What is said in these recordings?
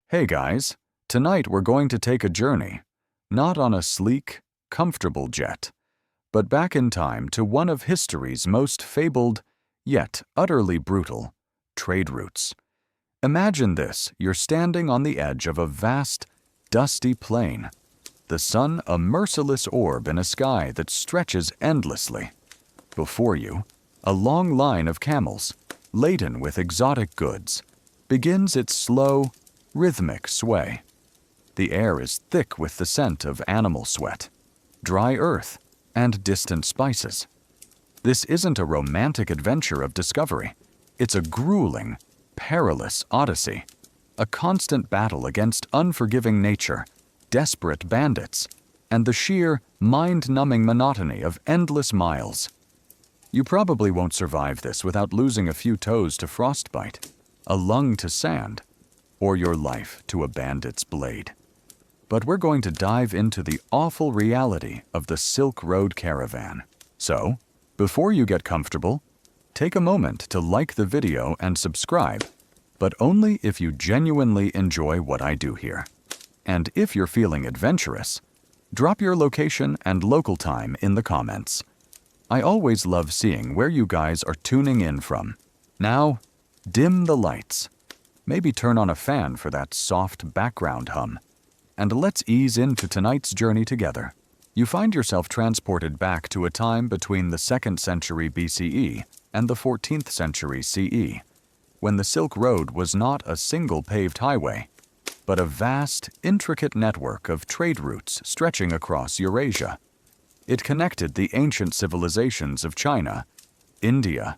Hey guys, tonight we're going to take a journey, not on a sleek, comfortable jet, but back in time to one of history's most fabled, yet utterly brutal, trade routes. Imagine this: you're standing on the edge of a vast, dusty plain, the sun a merciless orb in a sky that stretches endlessly. Before you, a long line of camels, laden with exotic goods, begins its slow, rhythmic sway. The air is thick with the scent of animal sweat, dry earth, and distant spices. This isn't a romantic adventure of discovery. It's a grueling, perilous odyssey, a constant battle against unforgiving nature, desperate bandits, and the sheer, mind-numbing monotony of endless miles. You probably won't survive this without losing a few toes to frostbite, a lung to sand, or your life to a bandit's blade. But we're going to dive into the awful reality of the Silk Road Caravan. So, before you get comfortable, take a moment to like the video and subscribe, but only if you genuinely enjoy what I do here. And if you're feeling adventurous, drop your location and local time in the comments. I always love seeing where you guys are tuning in from. Now, dim the lights. Maybe turn on a fan for that soft background hum. And let's ease into tonight's journey together. You find yourself transported back to a time between the 2nd century BCE and the 14th century CE, when the Silk Road was not a single paved highway, but a vast, intricate network of trade routes stretching across Eurasia. It connected the ancient civilizations of China, India,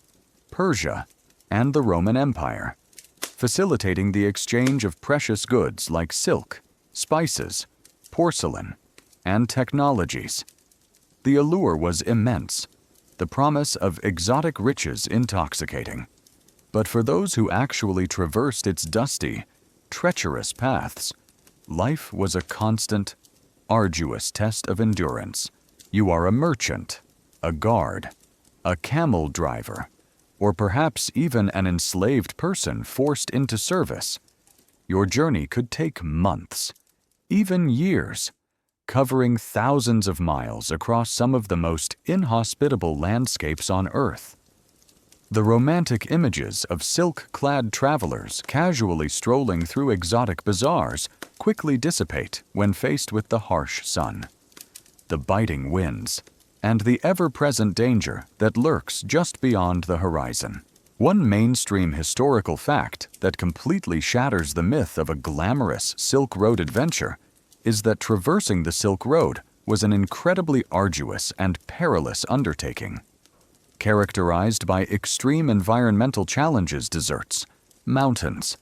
Persia, and the Roman Empire, facilitating the exchange of precious goods like silk, spices, porcelain, and technologies. The allure was immense, the promise of exotic riches intoxicating. But for those who actually traversed its dusty, treacherous paths, life was a constant, arduous test of endurance. You are a merchant, a guard, a camel driver, or perhaps even an enslaved person forced into service. Your journey could take months, even years, covering thousands of miles across some of the most inhospitable landscapes on Earth. The romantic images of silk-clad travelers casually strolling through exotic bazaars quickly dissipate when faced with the harsh sun, the biting winds, and the ever-present danger that lurks just beyond the horizon. One mainstream historical fact that completely shatters the myth of a glamorous Silk Road adventure is that traversing the Silk Road was an incredibly arduous and perilous undertaking. Characterized by extreme environmental challenges, deserts, mountains,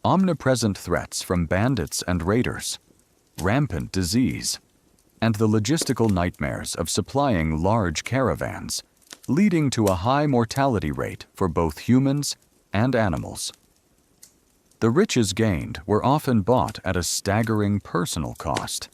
omnipresent threats from bandits and raiders, rampant disease, and the logistical nightmares of supplying large caravans, leading to a high mortality rate for both humans and animals. The riches gained were often bought at a staggering personal cost.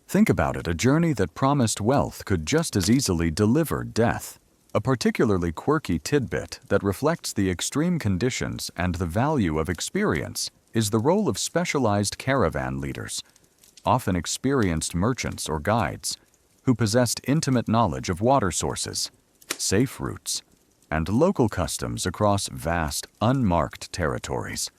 Think about it: a journey that promised wealth could just as easily deliver death. A particularly quirky tidbit that reflects the extreme conditions and the value of experience is the role of specialized caravan leaders, often experienced merchants or guides, who possessed intimate knowledge of water sources, safe routes, and local customs across vast, unmarked territories.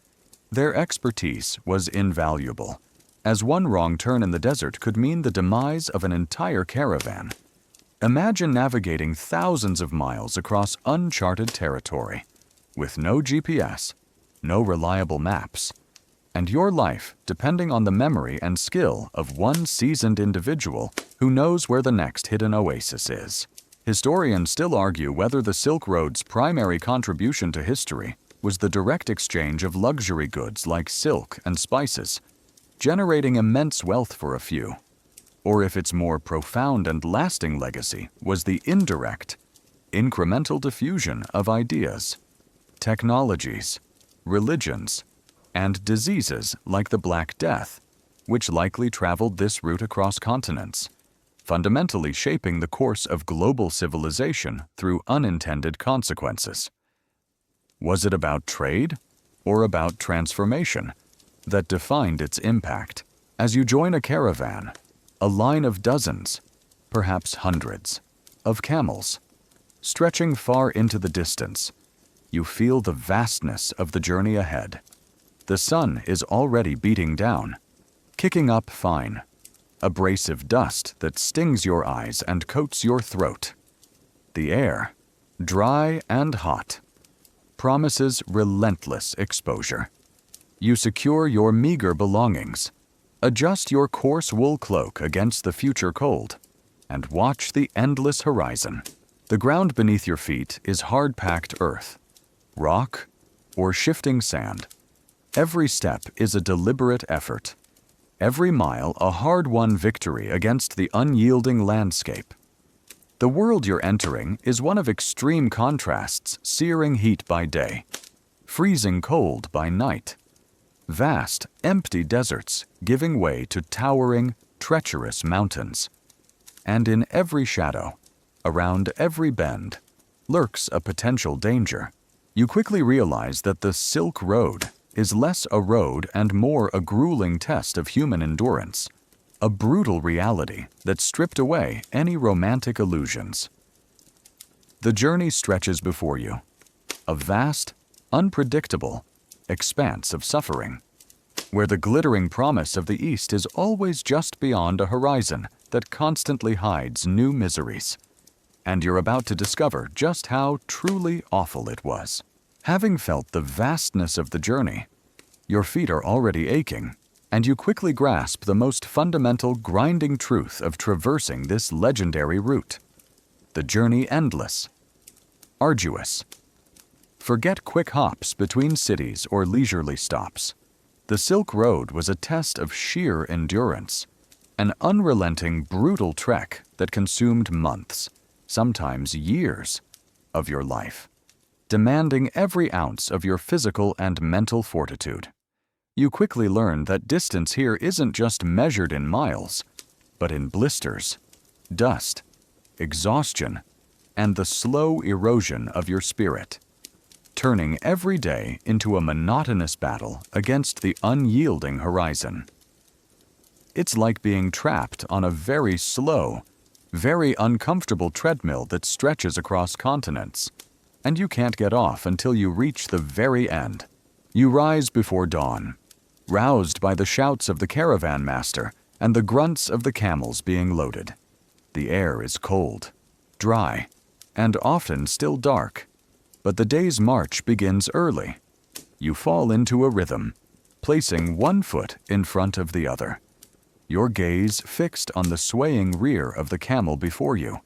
Their expertise was invaluable, as one wrong turn in the desert could mean the demise of an entire caravan. Imagine navigating thousands of miles across uncharted territory, with no GPS, no reliable maps, and your life depending on the memory and skill of one seasoned individual who knows where the next hidden oasis is. Historians still argue whether the Silk Road's primary contribution to history was the direct exchange of luxury goods like silk and spices, generating immense wealth for a few, or if its more profound and lasting legacy was the indirect, incremental diffusion of ideas, technologies, religions, and diseases like the Black Death, which likely traveled this route across continents, fundamentally shaping the course of global civilization through unintended consequences. Was it about trade or about transformation? that defined its impact. As you join a caravan, a line of dozens, perhaps hundreds, of camels, stretching far into the distance, you feel the vastness of the journey ahead. The sun is already beating down, kicking up fine, abrasive dust that stings your eyes and coats your throat. The air, dry and hot, promises relentless exposure. You secure your meager belongings, adjust your coarse wool cloak against the future cold, and watch the endless horizon. The ground beneath your feet is hard-packed earth, rock, or shifting sand. Every step is a deliberate effort. Every mile a hard-won victory against the unyielding landscape. The world you're entering is one of extreme contrasts, searing heat by day, freezing cold by night. Vast, empty deserts giving way to towering, treacherous mountains. And in every shadow, around every bend, lurks a potential danger. You quickly realize that the Silk Road is less a road and more a grueling test of human endurance, a brutal reality that stripped away any romantic illusions. The journey stretches before you, a vast, unpredictable expanse of suffering, where the glittering promise of the East is always just beyond a horizon that constantly hides new miseries. And you're about to discover just how truly awful it was. Having felt the vastness of the journey, your feet are already aching, and you quickly grasp the most fundamental grinding truth of traversing this legendary route. The journey endless, arduous. Forget quick hops between cities or leisurely stops. The Silk Road was a test of sheer endurance, an unrelenting, brutal trek that consumed months, sometimes years, of your life, demanding every ounce of your physical and mental fortitude. You quickly learn that distance here isn't just measured in miles, but in blisters, dust, exhaustion, and the slow erosion of your spirit, turning every day into a monotonous battle against the unyielding horizon. It's like being trapped on a very slow, very uncomfortable treadmill that stretches across continents, and you can't get off until you reach the very end. You rise before dawn, roused by the shouts of the caravan master and the grunts of the camels being loaded. The air is cold, dry, and often still dark, but the day's march begins early. You fall into a rhythm, placing one foot in front of the other, your gaze fixed on the swaying rear of the camel before you.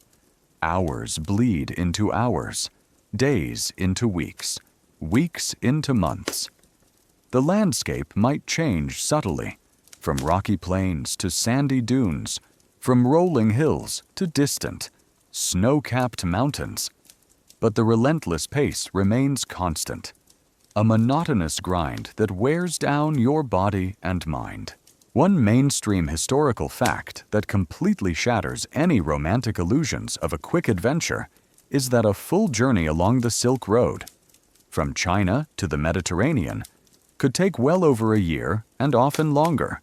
Hours bleed into hours, days into weeks, weeks into months. The landscape might change subtly, from rocky plains to sandy dunes, from rolling hills to distant, snow-capped mountains. But the relentless pace remains constant, a monotonous grind that wears down your body and mind. One mainstream historical fact that completely shatters any romantic illusions of a quick adventure is that a full journey along the Silk Road, from China to the Mediterranean, could take well over a year and often longer,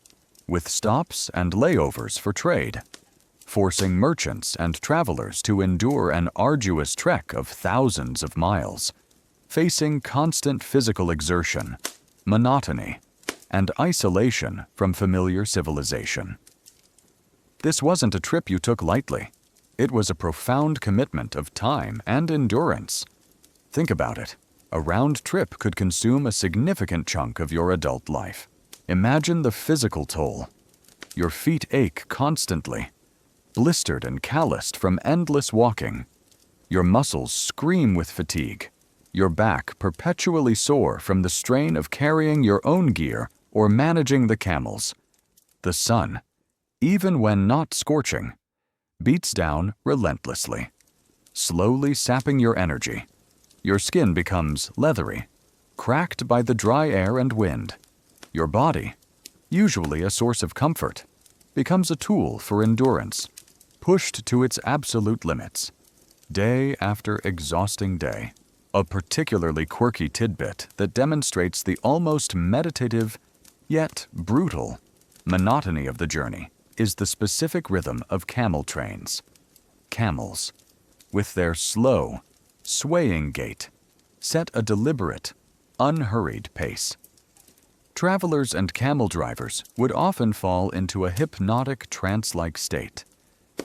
with stops and layovers for trade, forcing merchants and travelers to endure an arduous trek of thousands of miles, facing constant physical exertion, monotony, and isolation from familiar civilization. This wasn't a trip you took lightly. It was a profound commitment of time and endurance. Think about it. A round trip could consume a significant chunk of your adult life. Imagine the physical toll. Your feet ache constantly, blistered and calloused from endless walking. Your muscles scream with fatigue, your back perpetually sore from the strain of carrying your own gear or managing the camels. The sun, even when not scorching, beats down relentlessly, slowly sapping your energy. Your skin becomes leathery, cracked by the dry air and wind. Your body, usually a source of comfort, becomes a tool for endurance, pushed to its absolute limits, day after exhausting day. A particularly quirky tidbit that demonstrates the almost meditative, Yet brutal, monotony of the journey is the specific rhythm of camel trains. Camels, with their slow, swaying gait, set a deliberate, unhurried pace. Travelers and camel drivers would often fall into a hypnotic trance-like state,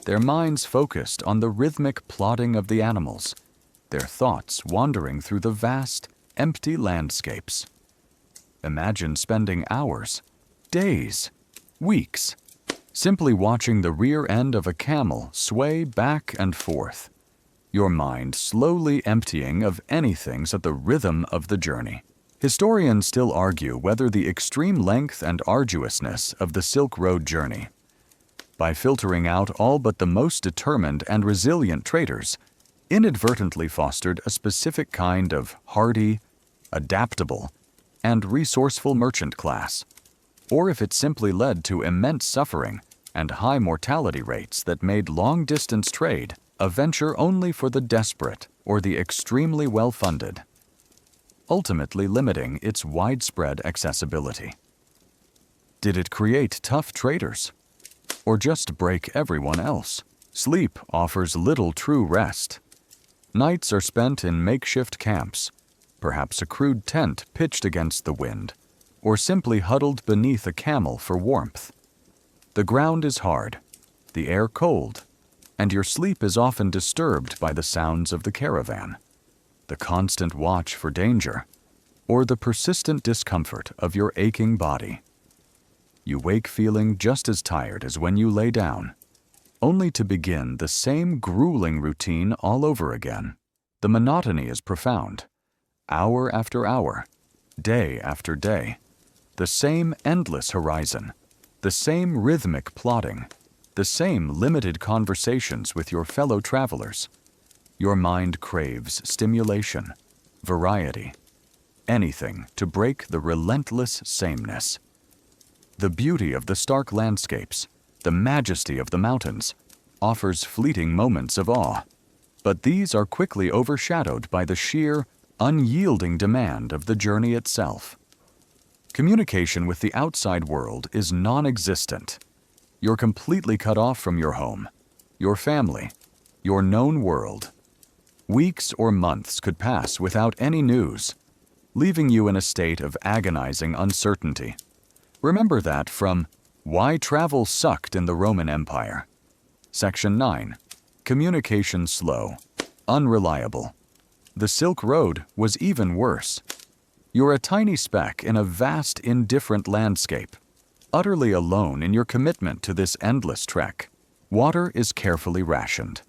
their minds focused on the rhythmic plodding of the animals, their thoughts wandering through the vast, empty landscapes. Imagine spending hours, days, weeks, simply watching the rear end of a camel sway back and forth, your mind slowly emptying of anything but the rhythm of the journey. Historians still argue whether the extreme length and arduousness of the Silk Road journey, by filtering out all but the most determined and resilient traders, inadvertently fostered a specific kind of hardy, adaptable, and resourceful merchant class, or if it simply led to immense suffering and high mortality rates that made long-distance trade a venture only for the desperate or the extremely well-funded, ultimately limiting its widespread accessibility. Did it create tough traders? Or just break everyone else? Sleep offers little true rest. Nights are spent in makeshift camps, perhaps a crude tent pitched against the wind, or simply huddled beneath a camel for warmth. The ground is hard, the air cold, and your sleep is often disturbed by the sounds of the caravan, the constant watch for danger, or the persistent discomfort of your aching body. You wake feeling just as tired as when you lay down, only to begin the same grueling routine all over again. The monotony is profound. Hour after hour, day after day, the same endless horizon, the same rhythmic plodding, the same limited conversations with your fellow travelers. Your mind craves stimulation, variety, anything to break the relentless sameness. The beauty of the stark landscapes, the majesty of the mountains, offers fleeting moments of awe, but these are quickly overshadowed by the sheer, unyielding demand of the journey itself. Communication with the outside world is non-existent. You're completely cut off from your home, your family, your known world. Weeks or months could pass without any news, leaving you in a state of agonizing uncertainty. Remember that from Why Travel Sucked in the Roman Empire. Section 9. Communication slow, unreliable. The Silk Road was even worse. You're a tiny speck in a vast, indifferent landscape, utterly alone in your commitment to this endless trek. Water is carefully rationed.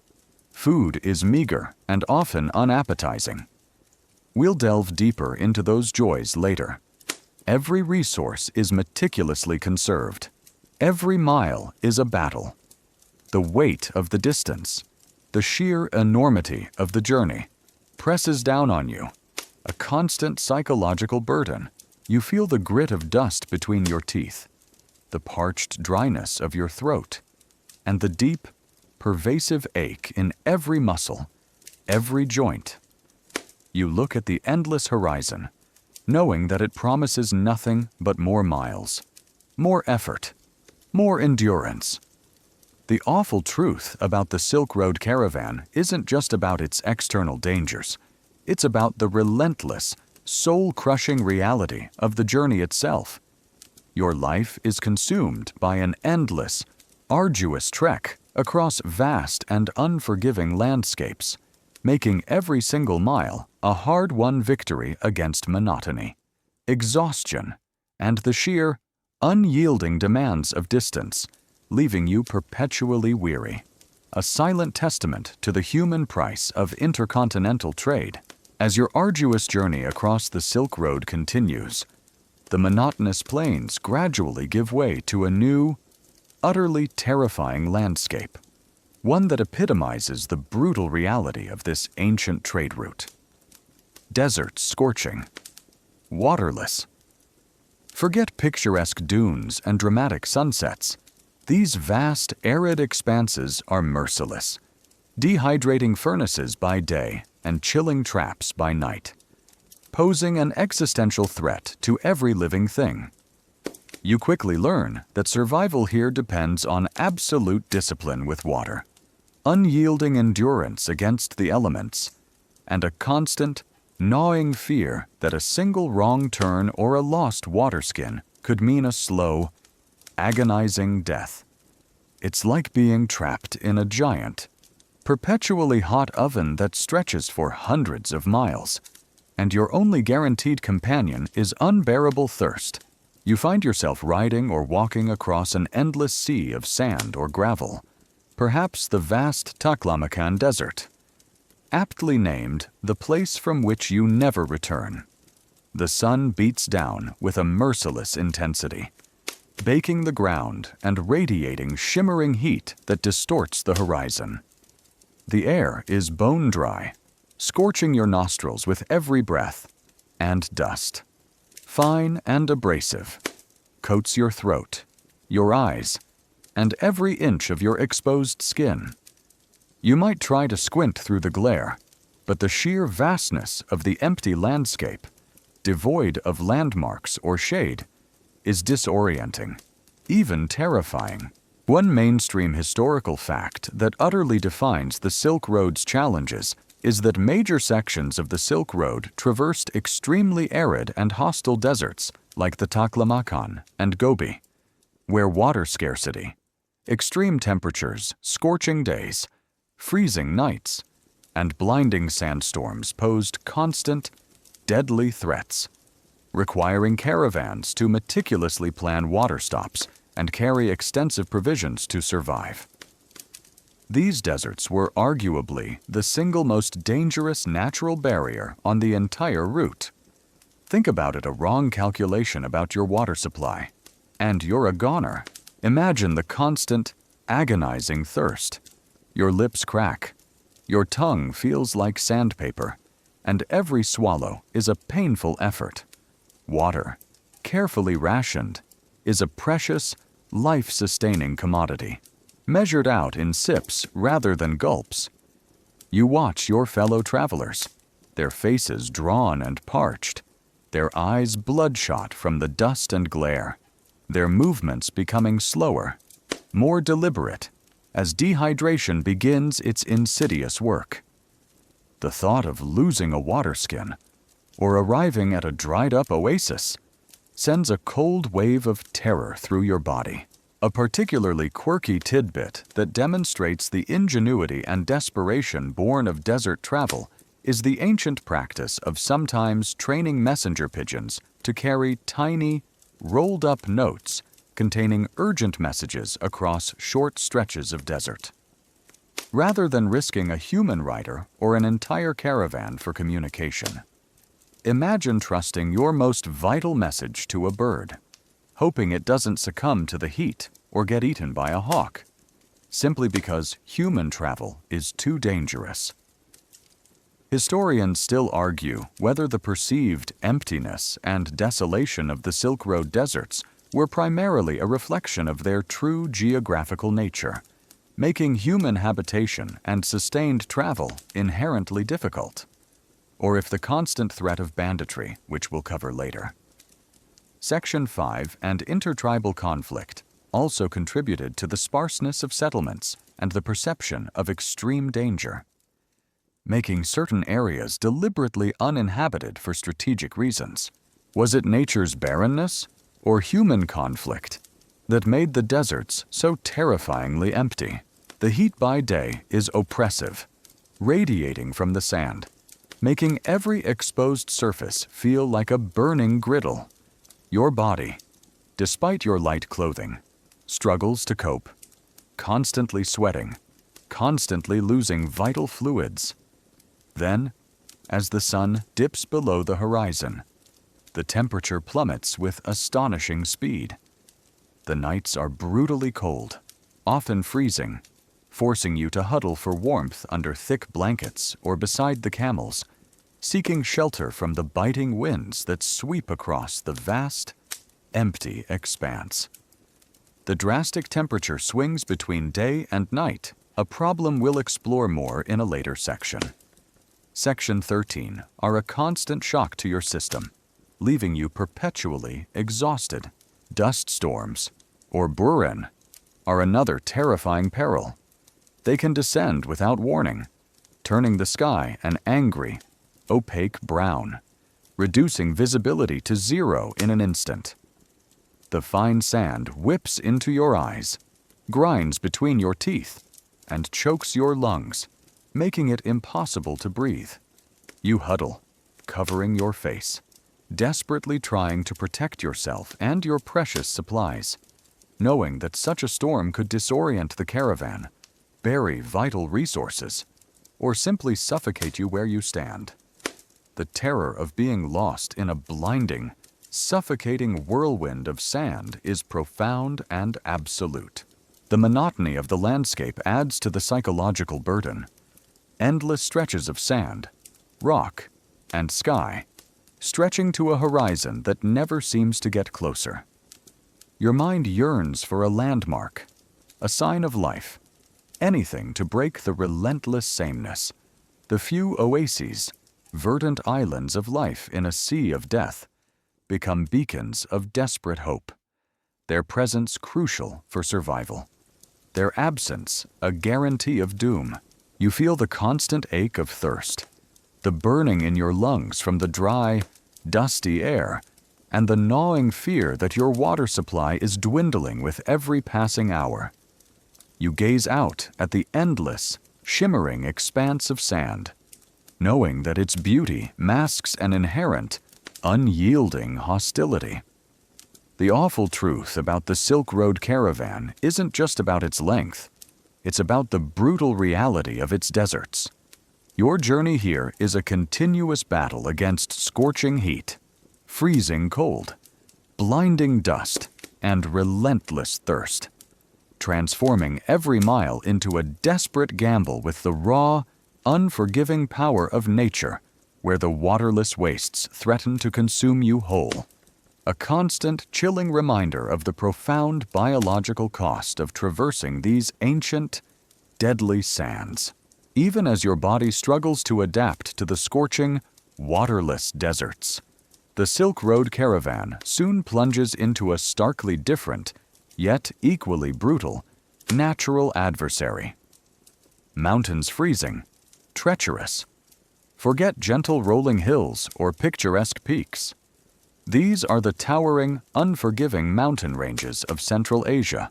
Food is meager and often unappetizing. We'll delve deeper into those joys later. Every resource is meticulously conserved. Every mile is a battle. The weight of the distance, the sheer enormity of the journey, presses down on you, a constant psychological burden. You feel the grit of dust between your teeth, the parched dryness of your throat, and the deep, pervasive ache in every muscle, every joint. You look at the endless horizon, knowing that it promises nothing but more miles, more effort, more endurance. The awful truth about the Silk Road caravan isn't just about its external dangers. It's about the relentless, soul-crushing reality of the journey itself. Your life is consumed by an endless, arduous trek across vast and unforgiving landscapes, making every single mile a hard-won victory against monotony, exhaustion, and the sheer, unyielding demands of distance, leaving you perpetually weary. A silent testament to the human price of intercontinental trade. As your arduous journey across the Silk Road continues, the monotonous plains gradually give way to a new, utterly terrifying landscape, one that epitomizes the brutal reality of this ancient trade route. Desert scorching, waterless. Forget picturesque dunes and dramatic sunsets. These vast, arid expanses are merciless, dehydrating furnaces by day and chilling traps by night, posing an existential threat to every living thing. You quickly learn that survival here depends on absolute discipline with water, unyielding endurance against the elements, and a constant, gnawing fear that a single wrong turn or a lost water skin could mean a slow, agonizing death. It's like being trapped in a giant, perpetually hot oven that stretches for hundreds of miles, and your only guaranteed companion is unbearable thirst. You find yourself riding or walking across an endless sea of sand or gravel, perhaps the vast Taklamakan Desert, aptly named the place from which you never return. The sun beats down with a merciless intensity, baking the ground and radiating shimmering heat that distorts the horizon. The air is bone dry, scorching your nostrils with every breath, and dust, fine and abrasive, coats your throat, your eyes, and every inch of your exposed skin. You might try to squint through the glare, but the sheer vastness of the empty landscape, devoid of landmarks or shade, is disorienting, even terrifying. One mainstream historical fact that utterly defines the Silk Road's challenges is that major sections of the Silk Road traversed extremely arid and hostile deserts like the Taklamakan and Gobi, where water scarcity, extreme temperatures, scorching days, freezing nights, and blinding sandstorms posed constant, deadly threats, requiring caravans to meticulously plan water stops and carry extensive provisions to survive. These deserts were arguably the single most dangerous natural barrier on the entire route. Think about it: a wrong calculation about your water supply, and you're a goner. Imagine the constant, agonizing thirst. Your lips crack, your tongue feels like sandpaper, and every swallow is a painful effort. Water, carefully rationed, is a precious, life-sustaining commodity, measured out in sips rather than gulps. You watch your fellow travelers, their faces drawn and parched, their eyes bloodshot from the dust and glare, their movements becoming slower, more deliberate, as dehydration begins its insidious work. The thought of losing a water skin, or arriving at a dried-up oasis, sends a cold wave of terror through your body. A particularly quirky tidbit that demonstrates the ingenuity and desperation born of desert travel is the ancient practice of sometimes training messenger pigeons to carry tiny, rolled-up notes containing urgent messages across short stretches of desert. Rather than risking a human rider or an entire caravan for communication, imagine trusting your most vital message to a bird, hoping it doesn't succumb to the heat or get eaten by a hawk, simply because human travel is too dangerous. Historians still argue whether the perceived emptiness and desolation of the Silk Road deserts were primarily a reflection of their true geographical nature, making human habitation and sustained travel inherently difficult, or if the constant threat of banditry, which we'll cover later. Section 5 and intertribal conflict also contributed to the sparseness of settlements and the perception of extreme danger, making certain areas deliberately uninhabited for strategic reasons. Was it nature's barrenness or human conflict that made the deserts so terrifyingly empty? The heat by day is oppressive, radiating from the sand, making every exposed surface feel like a burning griddle. Your body, despite your light clothing, struggles to cope, constantly sweating, constantly losing vital fluids. Then, as the sun dips below the horizon, the temperature plummets with astonishing speed. The nights are brutally cold, often freezing, forcing you to huddle for warmth under thick blankets or beside the camels, seeking shelter from the biting winds that sweep across the vast, empty expanse. The drastic temperature swings between day and night, a problem we'll explore more in a later section. Section 13 are a constant shock to your system, leaving you perpetually exhausted. Dust storms, or burin, are another terrifying peril. They can descend without warning, turning the sky an angry, opaque brown, reducing visibility to zero in an instant. The fine sand whips into your eyes, grinds between your teeth, and chokes your lungs, making it impossible to breathe. You huddle, covering your face, desperately trying to protect yourself and your precious supplies, knowing that such a storm could disorient the caravan, bury vital resources, or simply suffocate you where you stand. The terror of being lost in a blinding, suffocating whirlwind of sand is profound and absolute. The monotony of the landscape adds to the psychological burden. Endless stretches of sand, rock, and sky, stretching to a horizon that never seems to get closer. Your mind yearns for a landmark, a sign of life, anything to break the relentless sameness. The few oases, verdant islands of life in a sea of death, become beacons of desperate hope, their presence crucial for survival, their absence a guarantee of doom. You feel the constant ache of thirst, the burning in your lungs from the dry, dusty air, and the gnawing fear that your water supply is dwindling with every passing hour. You gaze out at the endless, shimmering expanse of sand, knowing that its beauty masks an inherent, unyielding hostility. The awful truth about the Silk Road caravan isn't just about its length. It's about the brutal reality of its deserts. Your journey here is a continuous battle against scorching heat, freezing cold, blinding dust, and relentless thirst, transforming every mile into a desperate gamble with the raw, unforgiving power of nature, where the waterless wastes threaten to consume you whole. A constant, chilling reminder of the profound biological cost of traversing these ancient, deadly sands, even as your body struggles to adapt to the scorching, waterless deserts. The Silk Road caravan soon plunges into a starkly different, yet equally brutal, natural adversary. Mountains freezing, treacherous. Forget gentle rolling hills or picturesque peaks. These are the towering, unforgiving mountain ranges of Central Asia,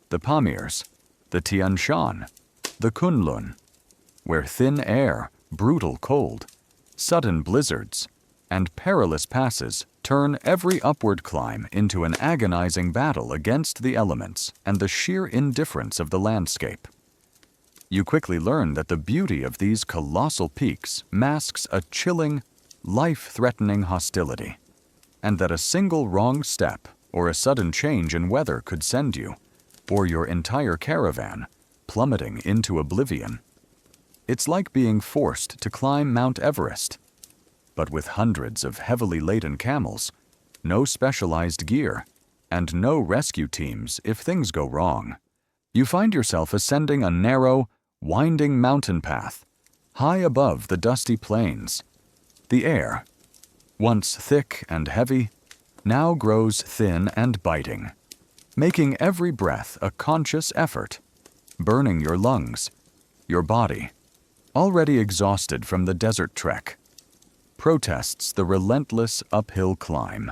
the Pamirs, the Tian Shan, the Kunlun, where thin air, brutal cold, sudden blizzards, and perilous passes turn every upward climb into an agonizing battle against the elements and the sheer indifference of the landscape. You quickly learn that the beauty of these colossal peaks masks a chilling, life-threatening hostility, and that a single wrong step or a sudden change in weather could send you, or your entire caravan, plummeting into oblivion. It's like being forced to climb Mount Everest, but with hundreds of heavily laden camels, no specialized gear, and no rescue teams if things go wrong. You find yourself ascending a narrow, winding mountain path, high above the dusty plains. The air, once thick and heavy, now grows thin and biting, making every breath a conscious effort, burning your lungs, your body, already exhausted from the desert trek, protests the relentless uphill climb.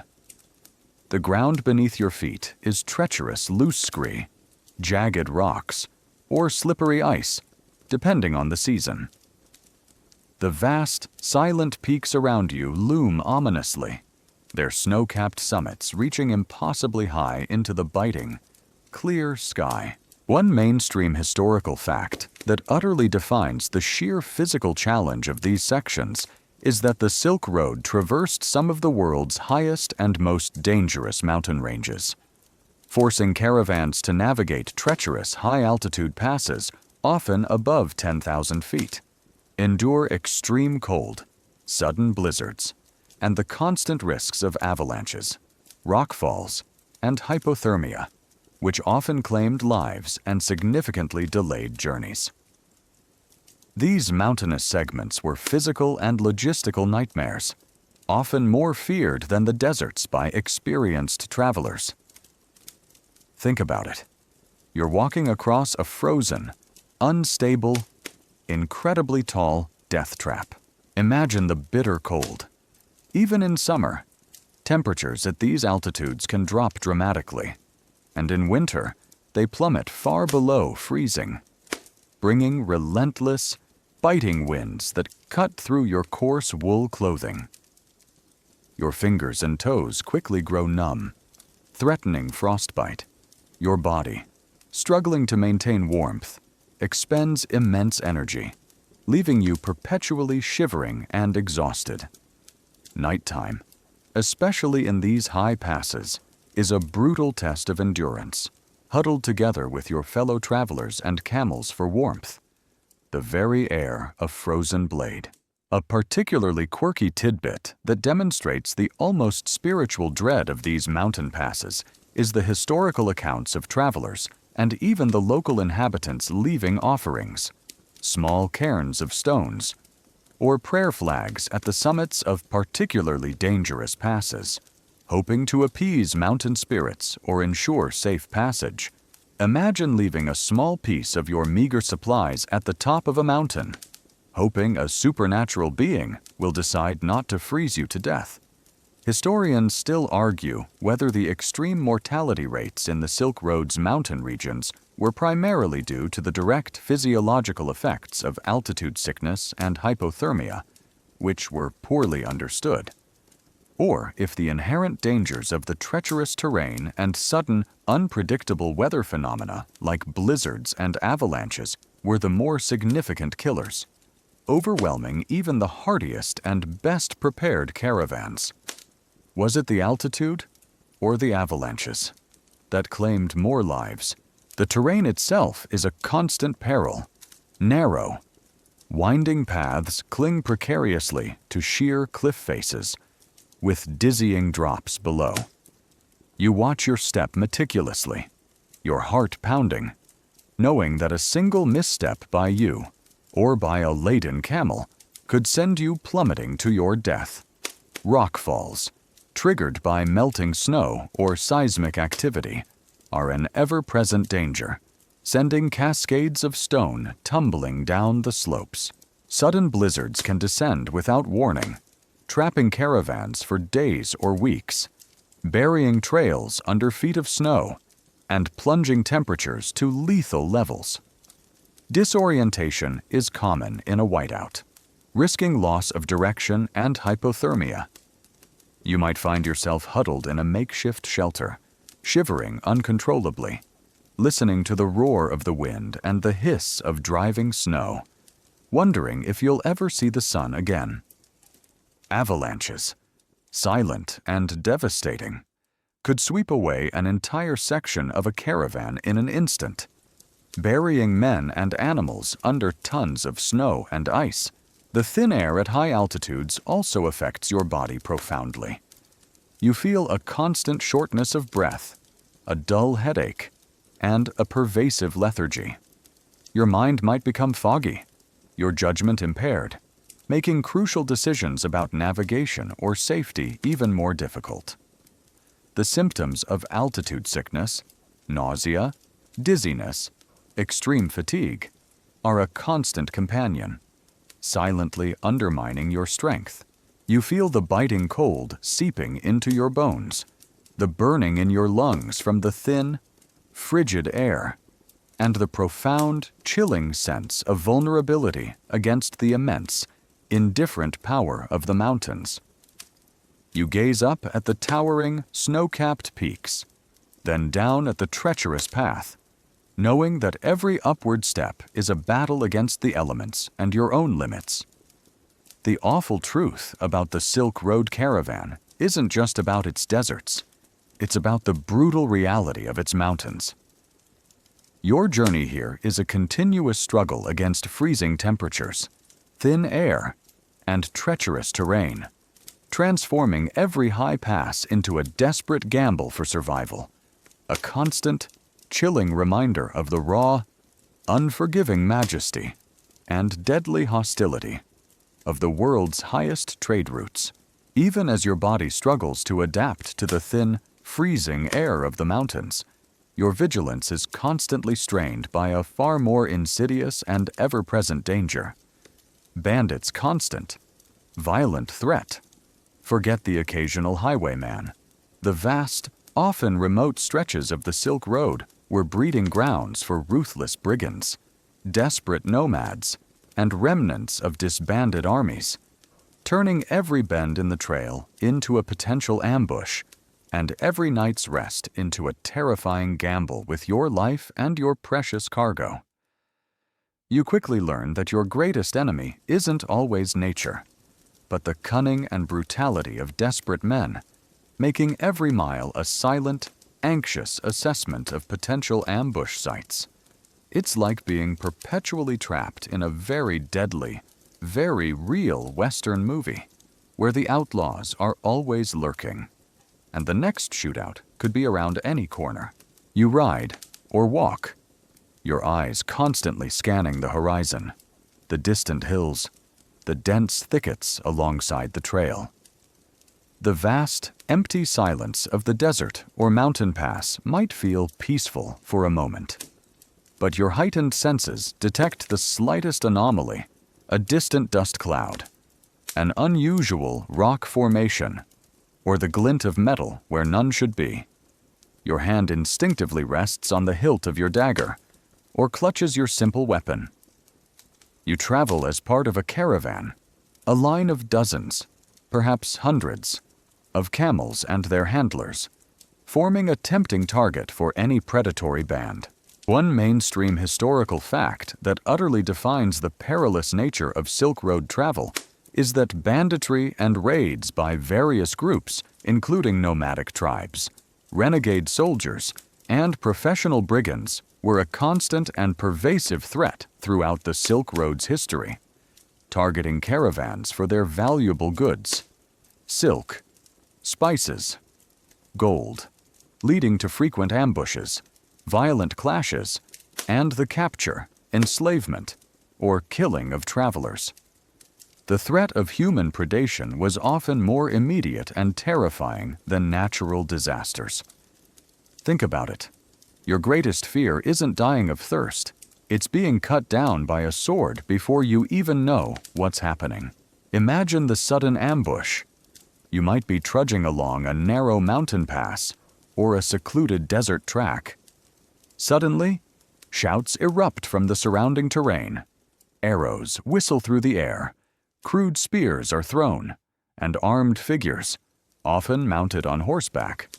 The ground beneath your feet is treacherous loose scree, jagged rocks, or slippery ice, depending on the season. The vast, silent peaks around you loom ominously, their snow-capped summits reaching impossibly high into the biting, clear sky. One mainstream historical fact that utterly defines the sheer physical challenge of these sections is that the Silk Road traversed some of the world's highest and most dangerous mountain ranges, forcing caravans to navigate treacherous high-altitude passes often above 10,000 feet, endure extreme cold, sudden blizzards, and the constant risks of avalanches, rockfalls, and hypothermia, which often claimed lives and significantly delayed journeys. These mountainous segments were physical and logistical nightmares, often more feared than the deserts by experienced travelers. Think about it. You're walking across a frozen, unstable, incredibly tall death trap. Imagine the bitter cold. Even in summer, temperatures at these altitudes can drop dramatically, and in winter, they plummet far below freezing, bringing relentless, biting winds that cut through your coarse wool clothing. Your fingers and toes quickly grow numb, threatening frostbite. Your body, struggling to maintain warmth, expends immense energy, leaving you perpetually shivering and exhausted. Nighttime, especially in these high passes, is a brutal test of endurance, huddled together with your fellow travelers and camels for warmth. The very air a frozen blade. A particularly quirky tidbit that demonstrates the almost spiritual dread of these mountain passes is the historical accounts of travelers and even the local inhabitants leaving offerings, small cairns of stones, or prayer flags at the summits of particularly dangerous passes, hoping to appease mountain spirits or ensure safe passage. Imagine leaving a small piece of your meager supplies at the top of a mountain, hoping a supernatural being will decide not to freeze you to death. Historians still argue whether the extreme mortality rates in the Silk Road's mountain regions were primarily due to the direct physiological effects of altitude sickness and hypothermia, which were poorly understood, or if the inherent dangers of the treacherous terrain and sudden, unpredictable weather phenomena like blizzards and avalanches were the more significant killers, overwhelming even the hardiest and best prepared caravans. Was it the altitude or the avalanches that claimed more lives? The terrain itself is a constant peril. Narrow, winding paths cling precariously to sheer cliff faces, with dizzying drops below. You watch your step meticulously, your heart pounding, knowing that a single misstep by you, or by a laden camel, could send you plummeting to your death. Rockfalls, triggered by melting snow or seismic activity, are an ever-present danger, sending cascades of stone tumbling down the slopes. Sudden blizzards can descend without warning, trapping caravans for days or weeks, burying trails under feet of snow, and plunging temperatures to lethal levels. Disorientation is common in a whiteout, risking loss of direction and hypothermia. You might find yourself huddled in a makeshift shelter, shivering uncontrollably, listening to the roar of the wind and the hiss of driving snow, wondering if you'll ever see the sun again. Avalanches, silent and devastating, could sweep away an entire section of a caravan in an instant, burying men and animals under tons of snow and ice. The thin air at high altitudes also affects your body profoundly. You feel a constant shortness of breath, a dull headache, and a pervasive lethargy. Your mind might become foggy, your judgment impaired, making crucial decisions about navigation or safety even more difficult. The symptoms of altitude sickness, nausea, dizziness, extreme fatigue, are a constant companion, silently undermining your strength. You feel the biting cold seeping into your bones, the burning in your lungs from the thin, frigid air, and the profound, chilling sense of vulnerability against the immense, indifferent power of the mountains. You gaze up at the towering, snow-capped peaks, then down at the treacherous path, knowing that every upward step is a battle against the elements and your own limits. The awful truth about the Silk Road caravan isn't just about its deserts. It's about the brutal reality of its mountains. Your journey here is a continuous struggle against freezing temperatures, thin air, and treacherous terrain, transforming every high pass into a desperate gamble for survival, a constant, chilling reminder of the raw, unforgiving majesty and deadly hostility of the world's highest trade routes. Even as your body struggles to adapt to the thin, freezing air of the mountains, your vigilance is constantly strained by a far more insidious and ever-present danger. Bandits constant, violent threat. Forget the occasional highwayman. The vast, often remote stretches of the Silk Road were breeding grounds for ruthless brigands, desperate nomads, and remnants of disbanded armies, turning every bend in the trail into a potential ambush and every night's rest into a terrifying gamble with your life and your precious cargo. You quickly learn that your greatest enemy isn't always nature, but the cunning and brutality of desperate men, making every mile a silent, anxious assessment of potential ambush sites. It's like being perpetually trapped in a very deadly, very real Western movie, where the outlaws are always lurking, and the next shootout could be around any corner. You ride or walk, your eyes constantly scanning the horizon, the distant hills, the dense thickets alongside the trail. The vast, empty silence of the desert or mountain pass might feel peaceful for a moment, but your heightened senses detect the slightest anomaly, a distant dust cloud, an unusual rock formation, or the glint of metal where none should be. Your hand instinctively rests on the hilt of your dagger, or clutches your simple weapon. You travel as part of a caravan, a line of dozens, perhaps hundreds, of camels and their handlers, forming a tempting target for any predatory band. One mainstream historical fact that utterly defines the perilous nature of Silk Road travel is that banditry and raids by various groups, including nomadic tribes, renegade soldiers, and professional brigands, were a constant and pervasive threat throughout the Silk Road's history, targeting caravans for their valuable goods, silk, spices, gold, leading to frequent ambushes, violent clashes, and the capture, enslavement, or killing of travelers. The threat of human predation was often more immediate and terrifying than natural disasters. Think about it. Your greatest fear isn't dying of thirst. It's being cut down by a sword before you even know what's happening. Imagine the sudden ambush. You might be trudging along a narrow mountain pass or a secluded desert track. Suddenly, shouts erupt from the surrounding terrain. Arrows whistle through the air. Crude spears are thrown, and armed figures, often mounted on horseback,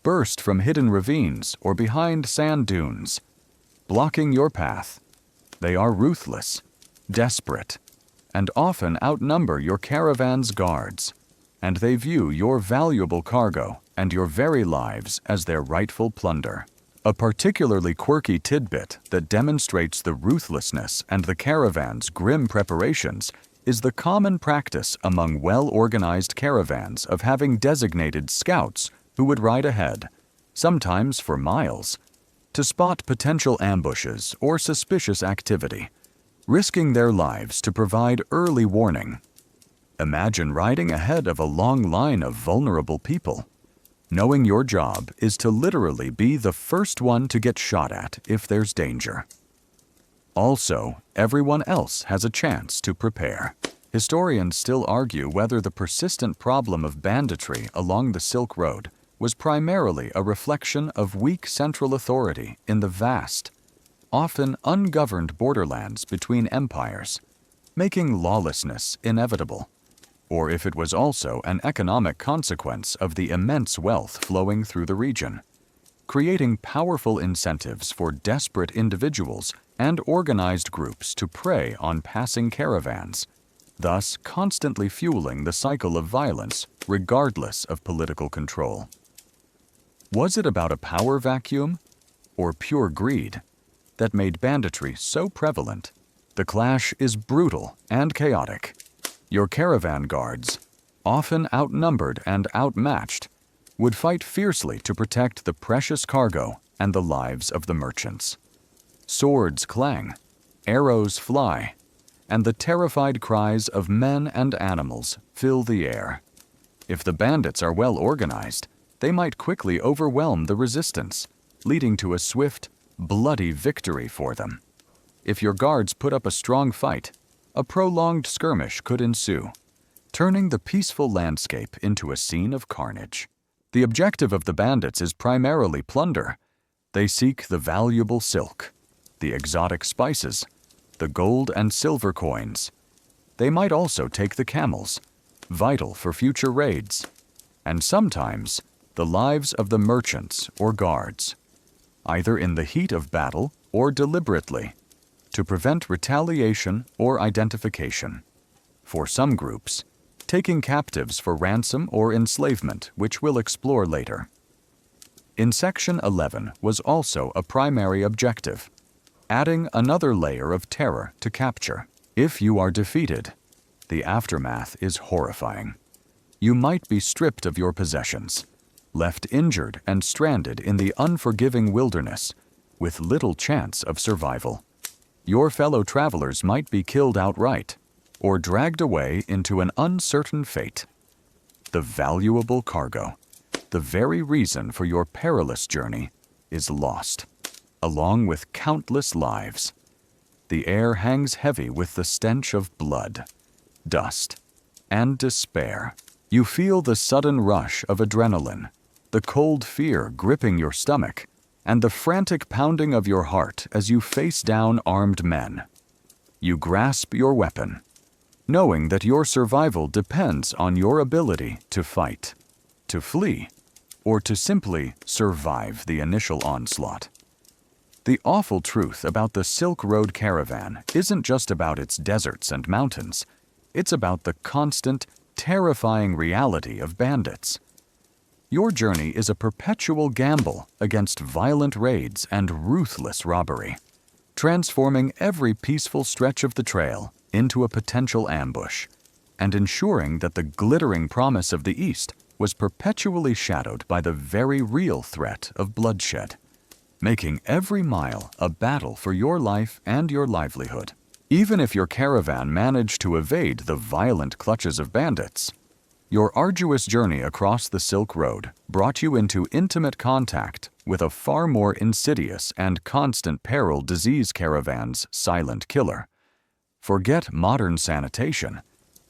burst from hidden ravines or behind sand dunes, blocking your path. They are ruthless, desperate, and often outnumber your caravan's guards, and they view your valuable cargo and your very lives as their rightful plunder. A particularly quirky tidbit that demonstrates the ruthlessness and the caravan's grim preparations is the common practice among well-organized caravans of having designated scouts who would ride ahead, sometimes for miles, to spot potential ambushes or suspicious activity, risking their lives to provide early warning. Imagine riding ahead of a long line of vulnerable people, knowing your job is to literally be the first one to get shot at if there's danger. Also, everyone else has a chance to prepare. Historians still argue whether the persistent problem of banditry along the Silk Road was primarily a reflection of weak central authority in the vast, often ungoverned borderlands between empires, making lawlessness inevitable, or if it was also an economic consequence of the immense wealth flowing through the region, creating powerful incentives for desperate individuals and organized groups to prey on passing caravans, thus constantly fueling the cycle of violence regardless of political control. Was it about a power vacuum or pure greed that made banditry so prevalent? The clash is brutal and chaotic. Your caravan guards, often outnumbered and outmatched, would fight fiercely to protect the precious cargo and the lives of the merchants. Swords clang, arrows fly, and the terrified cries of men and animals fill the air. If the bandits are well organized, they might quickly overwhelm the resistance, leading to a swift, bloody victory for them. If your guards put up a strong fight, a prolonged skirmish could ensue, turning the peaceful landscape into a scene of carnage. The objective of the bandits is primarily plunder. They seek the valuable silk, the exotic spices, the gold and silver coins. They might also take the camels, vital for future raids, and sometimes the lives of the merchants or guards, either in the heat of battle or deliberately, to prevent retaliation or identification. For some groups, taking captives for ransom or enslavement, which we'll explore later. In Section 11 was also a primary objective, adding another layer of terror to capture. If you are defeated, the aftermath is horrifying. You might be stripped of your possessions, left injured and stranded in the unforgiving wilderness, with little chance of survival. Your fellow travelers might be killed outright, or dragged away into an uncertain fate. The valuable cargo, the very reason for your perilous journey, is lost, along with countless lives. The air hangs heavy with the stench of blood, dust, and despair. You feel the sudden rush of adrenaline, the cold fear gripping your stomach, and the frantic pounding of your heart as you face down armed men. You grasp your weapon, knowing that your survival depends on your ability to fight, to flee, or to simply survive the initial onslaught. The awful truth about the Silk Road caravan isn't just about its deserts and mountains. It's about the constant, terrifying reality of bandits. Your journey is a perpetual gamble against violent raids and ruthless robbery, transforming every peaceful stretch of the trail into a potential ambush, and ensuring that the glittering promise of the East was perpetually shadowed by the very real threat of bloodshed, making every mile a battle for your life and your livelihood. Even if your caravan managed to evade the violent clutches of bandits, your arduous journey across the Silk Road brought you into intimate contact with a far more insidious and constant peril disease caravan's silent killer. Forget modern sanitation,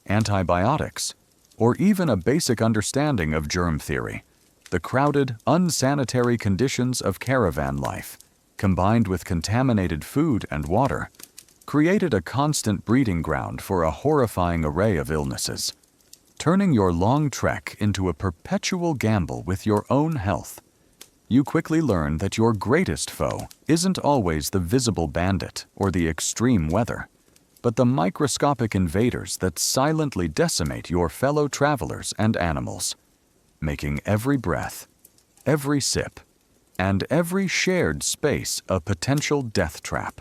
antibiotics, or even a basic understanding of germ theory. The crowded, unsanitary conditions of caravan life, combined with contaminated food and water, created a constant breeding ground for a horrifying array of illnesses, turning your long trek into a perpetual gamble with your own health. You quickly learn that your greatest foe isn't always the visible bandit or the extreme weather, but the microscopic invaders that silently decimate your fellow travelers and animals, making every breath, every sip, and every shared space a potential death trap.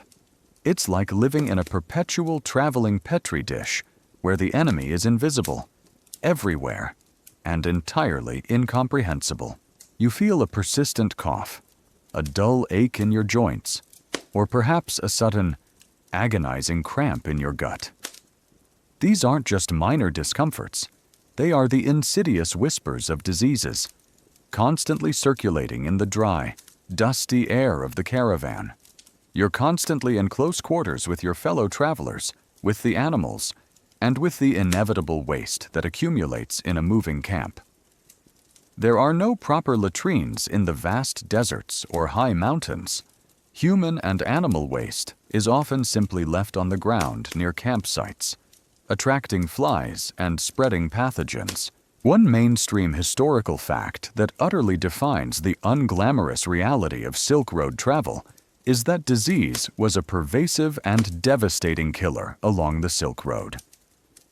It's like living in a perpetual traveling petri dish where the enemy is invisible, everywhere, and entirely incomprehensible. You feel a persistent cough, a dull ache in your joints, or perhaps a sudden, agonizing cramp in your gut. These aren't just minor discomforts. They are the insidious whispers of diseases, constantly circulating in the dry, dusty air of the caravan. You're constantly in close quarters with your fellow travelers, with the animals, and with the inevitable waste that accumulates in a moving camp. There are no proper latrines in the vast deserts or high mountains. Human and animal waste is often simply left on the ground near campsites, attracting flies and spreading pathogens. One mainstream historical fact that utterly defines the unglamorous reality of Silk Road travel is that disease was a pervasive and devastating killer along the Silk Road,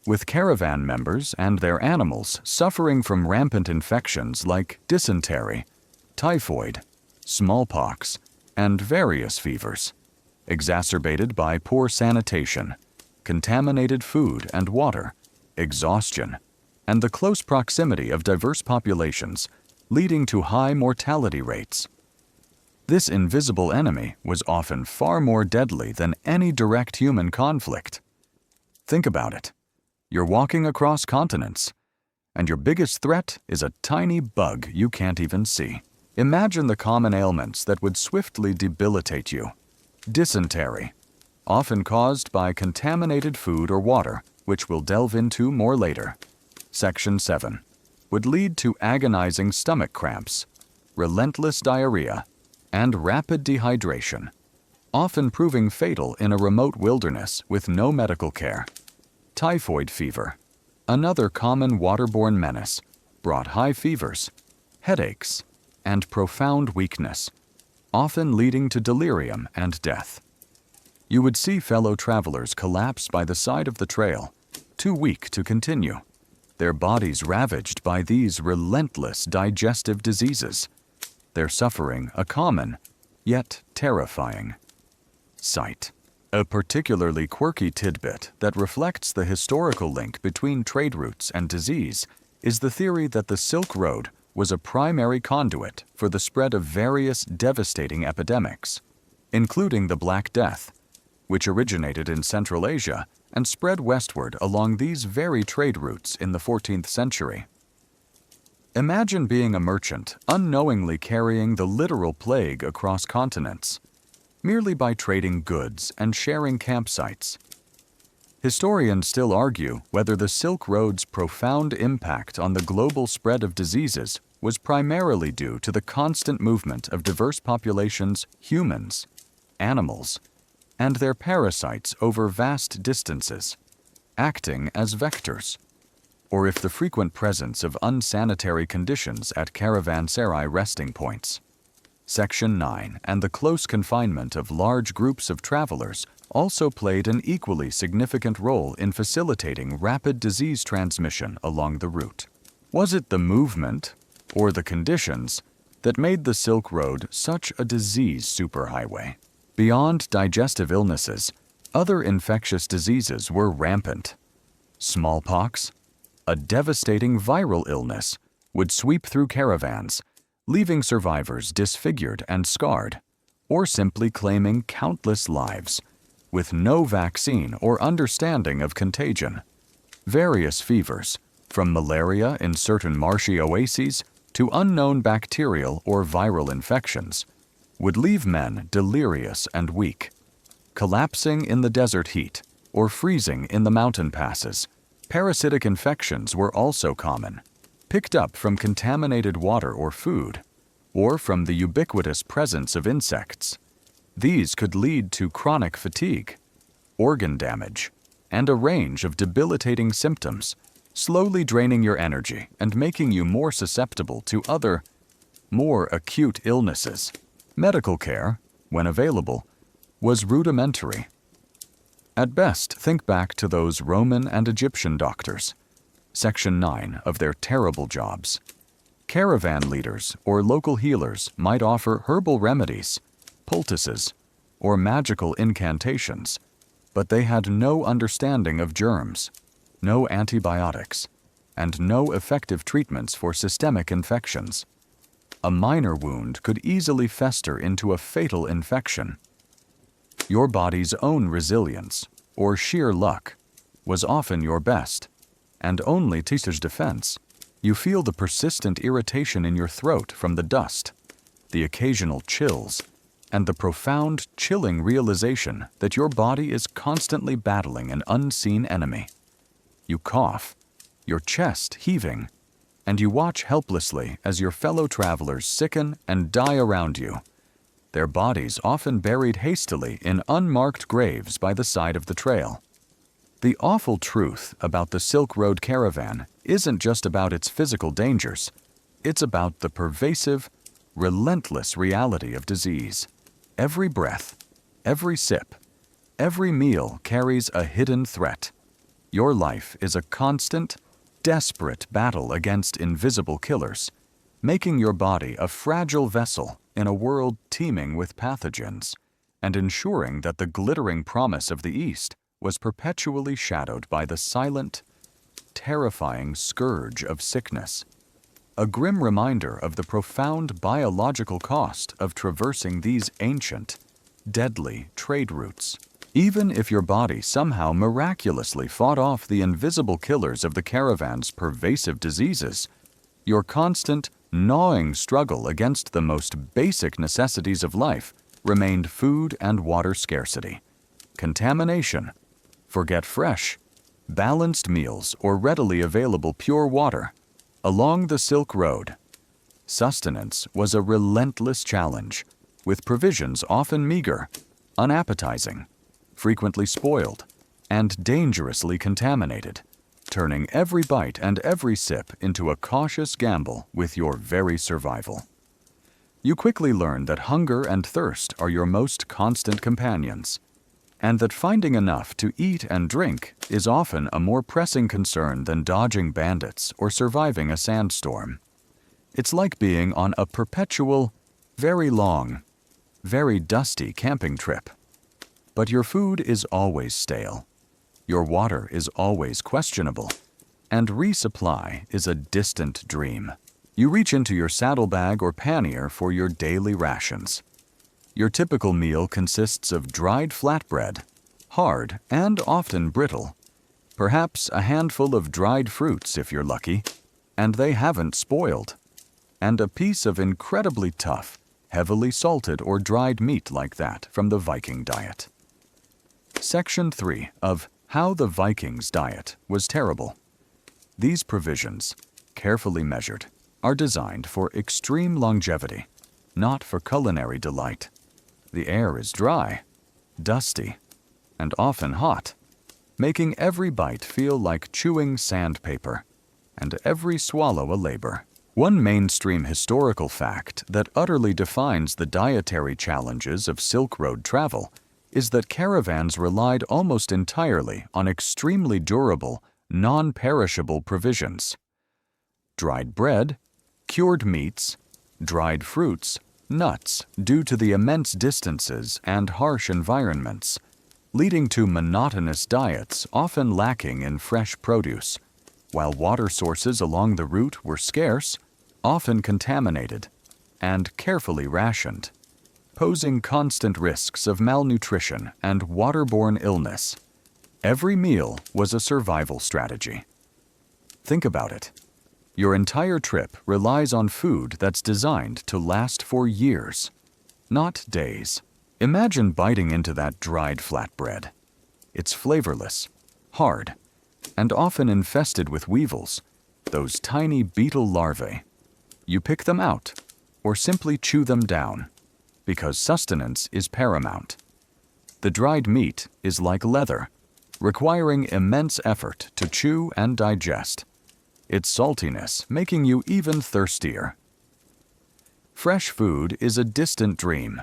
with caravan members and their animals suffering from rampant infections like dysentery, typhoid, smallpox, and various fevers, exacerbated by poor sanitation, contaminated food and water, exhaustion, and the close proximity of diverse populations, leading to high mortality rates. This invisible enemy was often far more deadly than any direct human conflict. Think about it. You're walking across continents, and your biggest threat is a tiny bug you can't even see. Imagine the common ailments that would swiftly debilitate you. Dysentery, often caused by contaminated food or water, which we'll delve into more later. Section 7 would lead to agonizing stomach cramps, relentless diarrhea, and rapid dehydration, often proving fatal in a remote wilderness with no medical care. Typhoid fever, another common waterborne menace, brought high fevers, headaches, and profound weakness, often leading to delirium and death. You would see fellow travelers collapse by the side of the trail, too weak to continue, their bodies ravaged by these relentless digestive diseases, their suffering a common, yet terrifying sight. A particularly quirky tidbit that reflects the historical link between trade routes and disease is the theory that the Silk Road was a primary conduit for the spread of various devastating epidemics, including the Black Death, which originated in Central Asia and spread westward along these very trade routes in the 14th century. Imagine being a merchant unknowingly carrying the literal plague across continents, merely by trading goods and sharing campsites. Historians still argue whether the Silk Road's profound impact on the global spread of diseases was primarily due to the constant movement of diverse populations, humans, animals, and their parasites over vast distances, acting as vectors, or if the frequent presence of unsanitary conditions at caravanserai resting points. Section 9 and the close confinement of large groups of travelers also played an equally significant role in facilitating rapid disease transmission along the route. Was it the movement, or the conditions, that made the Silk Road such a disease superhighway? Beyond digestive illnesses, other infectious diseases were rampant. Smallpox, a devastating viral illness, would sweep through caravans, leaving survivors disfigured and scarred, or simply claiming countless lives, with no vaccine or understanding of contagion. Various fevers, from malaria in certain marshy oases to unknown bacterial or viral infections, would leave men delirious and weak. Collapsing in the desert heat or freezing in the mountain passes, parasitic infections were also common, picked up from contaminated water or food, or from the ubiquitous presence of insects. These could lead to chronic fatigue, organ damage, and a range of debilitating symptoms, slowly draining your energy and making you more susceptible to other, more acute illnesses. Medical care, when available, was rudimentary. At best, think back to those Roman and Egyptian doctors. Section 9 of their terrible jobs. Caravan leaders or local healers might offer herbal remedies, poultices, or magical incantations, but they had no understanding of germs, no antibiotics, and no effective treatments for systemic infections. A minor wound could easily fester into a fatal infection. Your body's own resilience, or sheer luck, was often your best, and only Tisha's defense. You feel the persistent irritation in your throat from the dust, the occasional chills, and the profound, chilling realization that your body is constantly battling an unseen enemy. You cough, your chest heaving, and you watch helplessly as your fellow travelers sicken and die around you, their bodies often buried hastily in unmarked graves by the side of the trail. The awful truth about the Silk Road caravan isn't just about its physical dangers, it's about the pervasive, relentless reality of disease. Every breath, every sip, every meal carries a hidden threat. Your life is a constant, desperate battle against invisible killers, making your body a fragile vessel in a world teeming with pathogens, and ensuring that the glittering promise of the East was perpetually shadowed by the silent, terrifying scourge of sickness. A grim reminder of the profound biological cost of traversing these ancient, deadly trade routes. Even if your body somehow miraculously fought off the invisible killers of the caravan's pervasive diseases, your constant, gnawing struggle against the most basic necessities of life remained food and water scarcity, contamination, forget fresh, balanced meals, or readily available pure water. Along the Silk Road, sustenance was a relentless challenge, with provisions often meager, unappetizing, frequently spoiled, and dangerously contaminated, turning every bite and every sip into a cautious gamble with your very survival. You quickly learn that hunger and thirst are your most constant companions, and that finding enough to eat and drink is often a more pressing concern than dodging bandits or surviving a sandstorm. It's like being on a perpetual, very long, very dusty camping trip. But your food is always stale, your water is always questionable, and resupply is a distant dream. You reach into your saddlebag or pannier for your daily rations. Your typical meal consists of dried flatbread, hard and often brittle, perhaps a handful of dried fruits if you're lucky, and they haven't spoiled, and a piece of incredibly tough, heavily salted or dried meat like that from the Viking diet. Section 3 of How the Vikings Diet Was Terrible. These provisions, carefully measured, are designed for extreme longevity, not for culinary delight. The air is dry, dusty, and often hot, making every bite feel like chewing sandpaper, and every swallow a labor. One mainstream historical fact that utterly defines the dietary challenges of Silk Road travel is that caravans relied almost entirely on extremely durable, non-perishable provisions. Dried bread, cured meats, dried fruits, nuts, due to the immense distances and harsh environments, leading to monotonous diets often lacking in fresh produce, while water sources along the route were scarce, often contaminated, and carefully rationed, posing constant risks of malnutrition and waterborne illness. Every meal was a survival strategy. Think about it. Your entire trip relies on food that's designed to last for years, not days. Imagine biting into that dried flatbread. It's flavorless, hard, and often infested with weevils, those tiny beetle larvae. You pick them out, or simply chew them down, because sustenance is paramount. The dried meat is like leather, requiring immense effort to chew and digest, its saltiness making you even thirstier. Fresh food is a distant dream.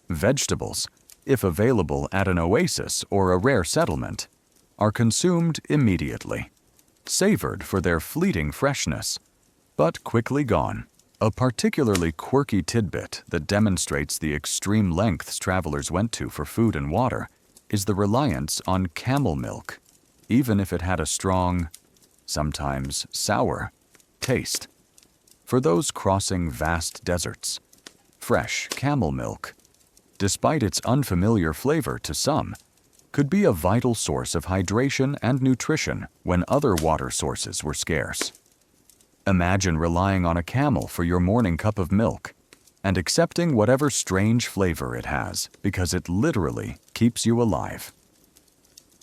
Vegetables, if available at an oasis or a rare settlement, are consumed immediately, savored for their fleeting freshness, but quickly gone. A particularly quirky tidbit that demonstrates the extreme lengths travelers went to for food and water is the reliance on camel milk, even if it had a strong, sometimes sour, taste. For those crossing vast deserts, fresh camel milk, despite its unfamiliar flavor to some, could be a vital source of hydration and nutrition when other water sources were scarce. Imagine relying on a camel for your morning cup of milk and accepting whatever strange flavor it has because it literally keeps you alive.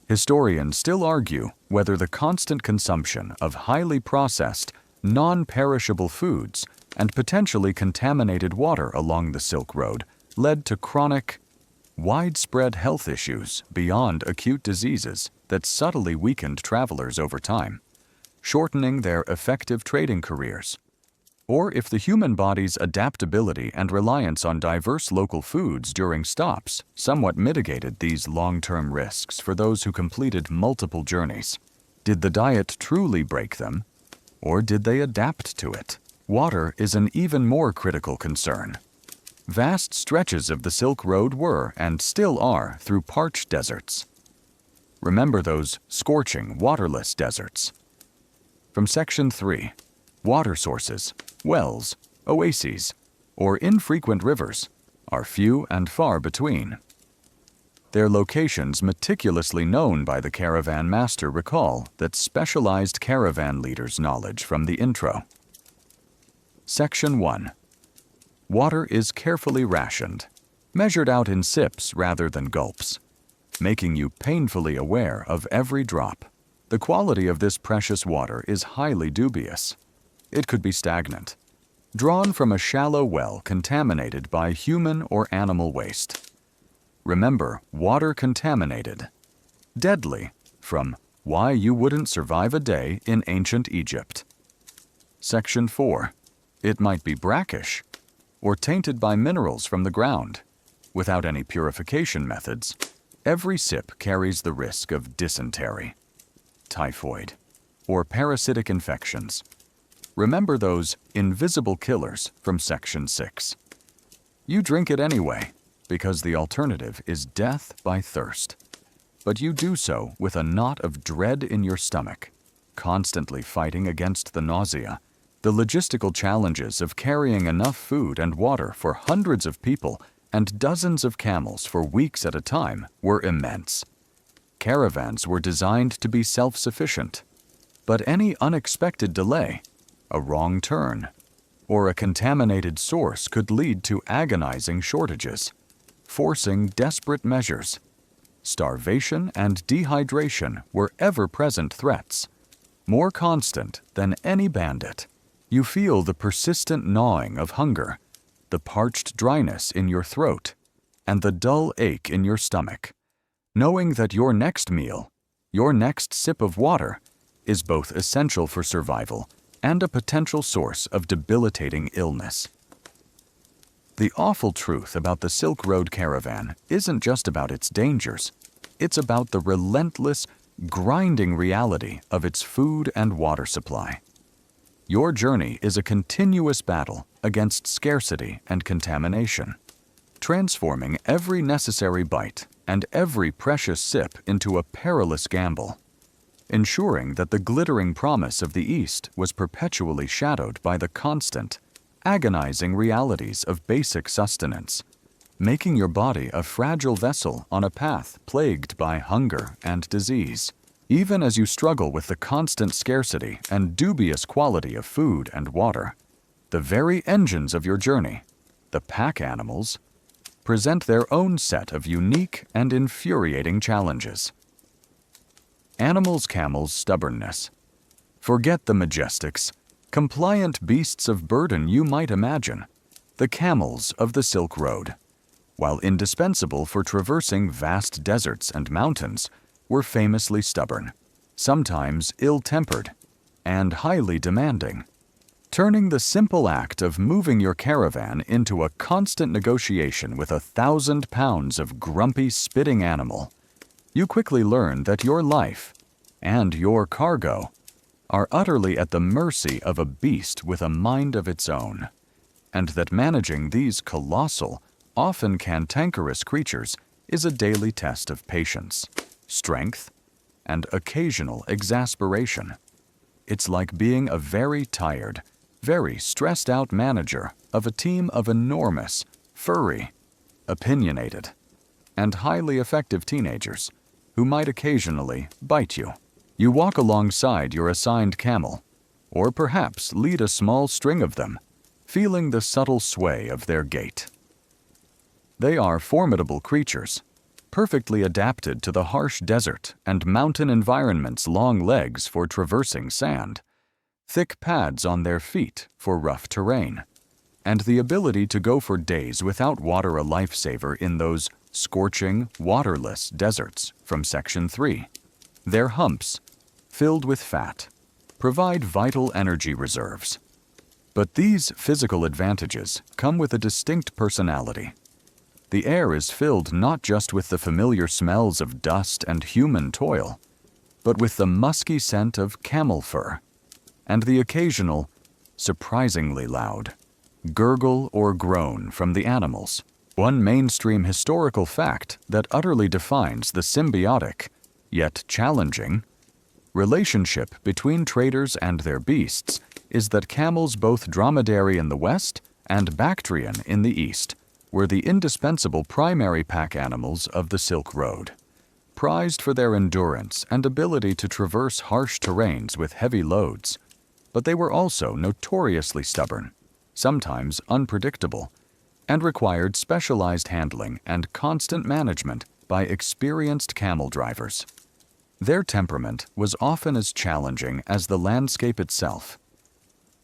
Historians still argue whether the constant consumption of highly processed, non-perishable foods and potentially contaminated water along the Silk Road led to chronic, widespread health issues beyond acute diseases that subtly weakened travelers over time, shortening their effective trading careers, or if the human body's adaptability and reliance on diverse local foods during stops somewhat mitigated these long-term risks for those who completed multiple journeys. Did the diet truly break them, or did they adapt to it? Water is an even more critical concern. Vast stretches of the Silk Road were, and still are, through parched deserts. Remember those scorching, waterless deserts. From Section 3, water sources, wells, oases, or infrequent rivers are few and far between. Their locations meticulously known by the caravan master recall that specialized caravan leaders' knowledge from the intro. Section 1. Water is carefully rationed, measured out in sips rather than gulps, making you painfully aware of every drop. The quality of this precious water is highly dubious. It could be stagnant, drawn from a shallow well contaminated by human or animal waste. Remember, water contaminated. Deadly, from Why You Wouldn't Survive a Day in Ancient Egypt. Section 4. It might be brackish, or tainted by minerals from the ground. Without any purification methods, every sip carries the risk of dysentery, typhoid, or parasitic infections. Remember those invisible killers from Section 6. You drink it anyway, because the alternative is death by thirst. But you do so with a knot of dread in your stomach, constantly fighting against the nausea. The logistical challenges of carrying enough food and water for hundreds of people and dozens of camels for weeks at a time were immense. Caravans were designed to be self-sufficient, but any unexpected delay, a wrong turn, or a contaminated source could lead to agonizing shortages, forcing desperate measures. Starvation and dehydration were ever-present threats, more constant than any bandit. You feel the persistent gnawing of hunger, the parched dryness in your throat, and the dull ache in your stomach, knowing that your next meal, your next sip of water, is both essential for survival and a potential source of debilitating illness. The awful truth about the Silk Road caravan isn't just about its dangers. It's about the relentless, grinding reality of its food and water supply. Your journey is a continuous battle against scarcity and contamination, transforming every necessary bite and every precious sip into a perilous gamble, ensuring that the glittering promise of the East was perpetually shadowed by the constant, agonizing realities of basic sustenance, making your body a fragile vessel on a path plagued by hunger and disease. Even as you struggle with the constant scarcity and dubious quality of food and water, the very engines of your journey, the pack animals, present their own set of unique and infuriating challenges. Animals' camels' stubbornness. Forget the majestics, compliant beasts of burden you might imagine. The camels of the Silk Road, while indispensable for traversing vast deserts and mountains, were famously stubborn, sometimes ill-tempered, and highly demanding, turning the simple act of moving your caravan into a constant negotiation with 1,000 pounds of grumpy, spitting animal. You quickly learn that your life and your cargo are utterly at the mercy of a beast with a mind of its own, and that managing these colossal, often cantankerous creatures is a daily test of patience, strength, and occasional exasperation. It's like being a very tired, very stressed-out manager of a team of enormous, furry, opinionated, and highly effective teenagers who might occasionally bite you. You walk alongside your assigned camel, or perhaps lead a small string of them, feeling the subtle sway of their gait. They are formidable creatures, perfectly adapted to the harsh desert and mountain environment's long legs for traversing sand, thick pads on their feet for rough terrain, and the ability to go for days without water a lifesaver in those scorching, waterless deserts from Section 3. Their humps, filled with fat, provide vital energy reserves. But these physical advantages come with a distinct personality. The air is filled not just with the familiar smells of dust and human toil, but with the musky scent of camel fur, and the occasional, surprisingly loud, gurgle or groan from the animals. One mainstream historical fact that utterly defines the symbiotic, yet challenging, relationship between traders and their beasts is that camels, both dromedary in the west and Bactrian in the east, were the indispensable primary pack animals of the Silk Road, prized for their endurance and ability to traverse harsh terrains with heavy loads, but they were also notoriously stubborn, sometimes unpredictable, and required specialized handling and constant management by experienced camel drivers. Their temperament was often as challenging as the landscape itself.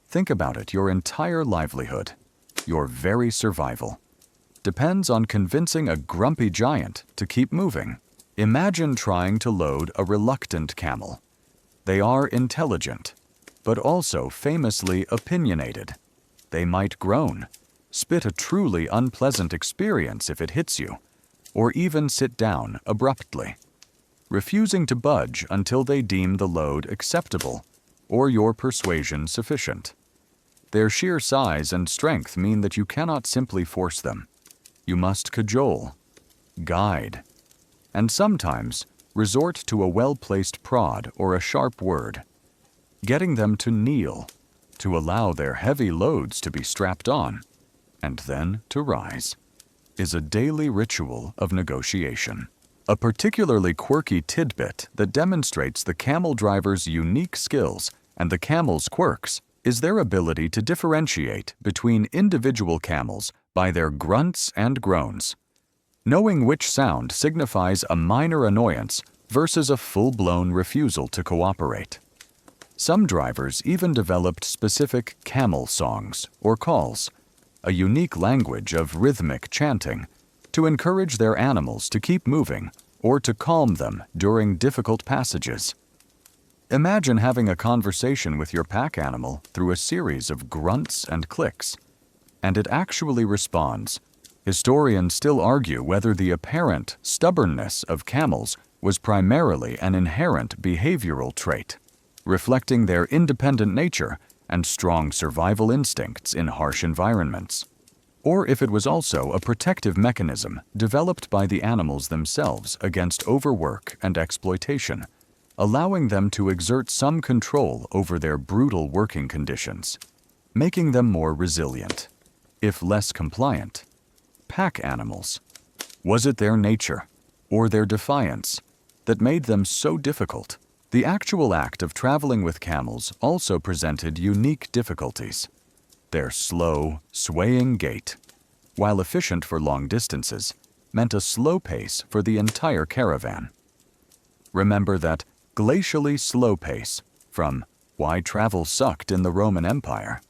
Think about it, your entire livelihood, your very survival, depends on convincing a grumpy giant to keep moving. Imagine trying to load a reluctant camel. They are intelligent, but also famously opinionated. They might groan, spit a truly unpleasant experience if it hits you, or even sit down abruptly, refusing to budge until they deem the load acceptable or your persuasion sufficient. Their sheer size and strength mean that you cannot simply force them. You must cajole, guide, and sometimes resort to a well-placed prod or a sharp word, getting them to kneel, to allow their heavy loads to be strapped on, and then to rise, is a daily ritual of negotiation. A particularly quirky tidbit that demonstrates the camel driver's unique skills and the camel's quirks is their ability to differentiate between individual camels by their grunts and groans, knowing which sound signifies a minor annoyance versus a full-blown refusal to cooperate. Some drivers even developed specific camel songs or calls, a unique language of rhythmic chanting, to encourage their animals to keep moving or to calm them during difficult passages. Imagine having a conversation with your pack animal through a series of grunts and clicks, and it actually responds. Historians still argue whether the apparent stubbornness of camels was primarily an inherent behavioral trait, reflecting their independent nature and strong survival instincts in harsh environments, or if it was also a protective mechanism developed by the animals themselves against overwork and exploitation, allowing them to exert some control over their brutal working conditions, making them more resilient, if less compliant. Pack animals. Was it their nature, or their defiance, that made them so difficult? The actual act of traveling with camels also presented unique difficulties. Their slow, swaying gait, while efficient for long distances, meant a slow pace for the entire caravan. Remember that glacially slow pace from Why Travel Sucked in the Roman Empire.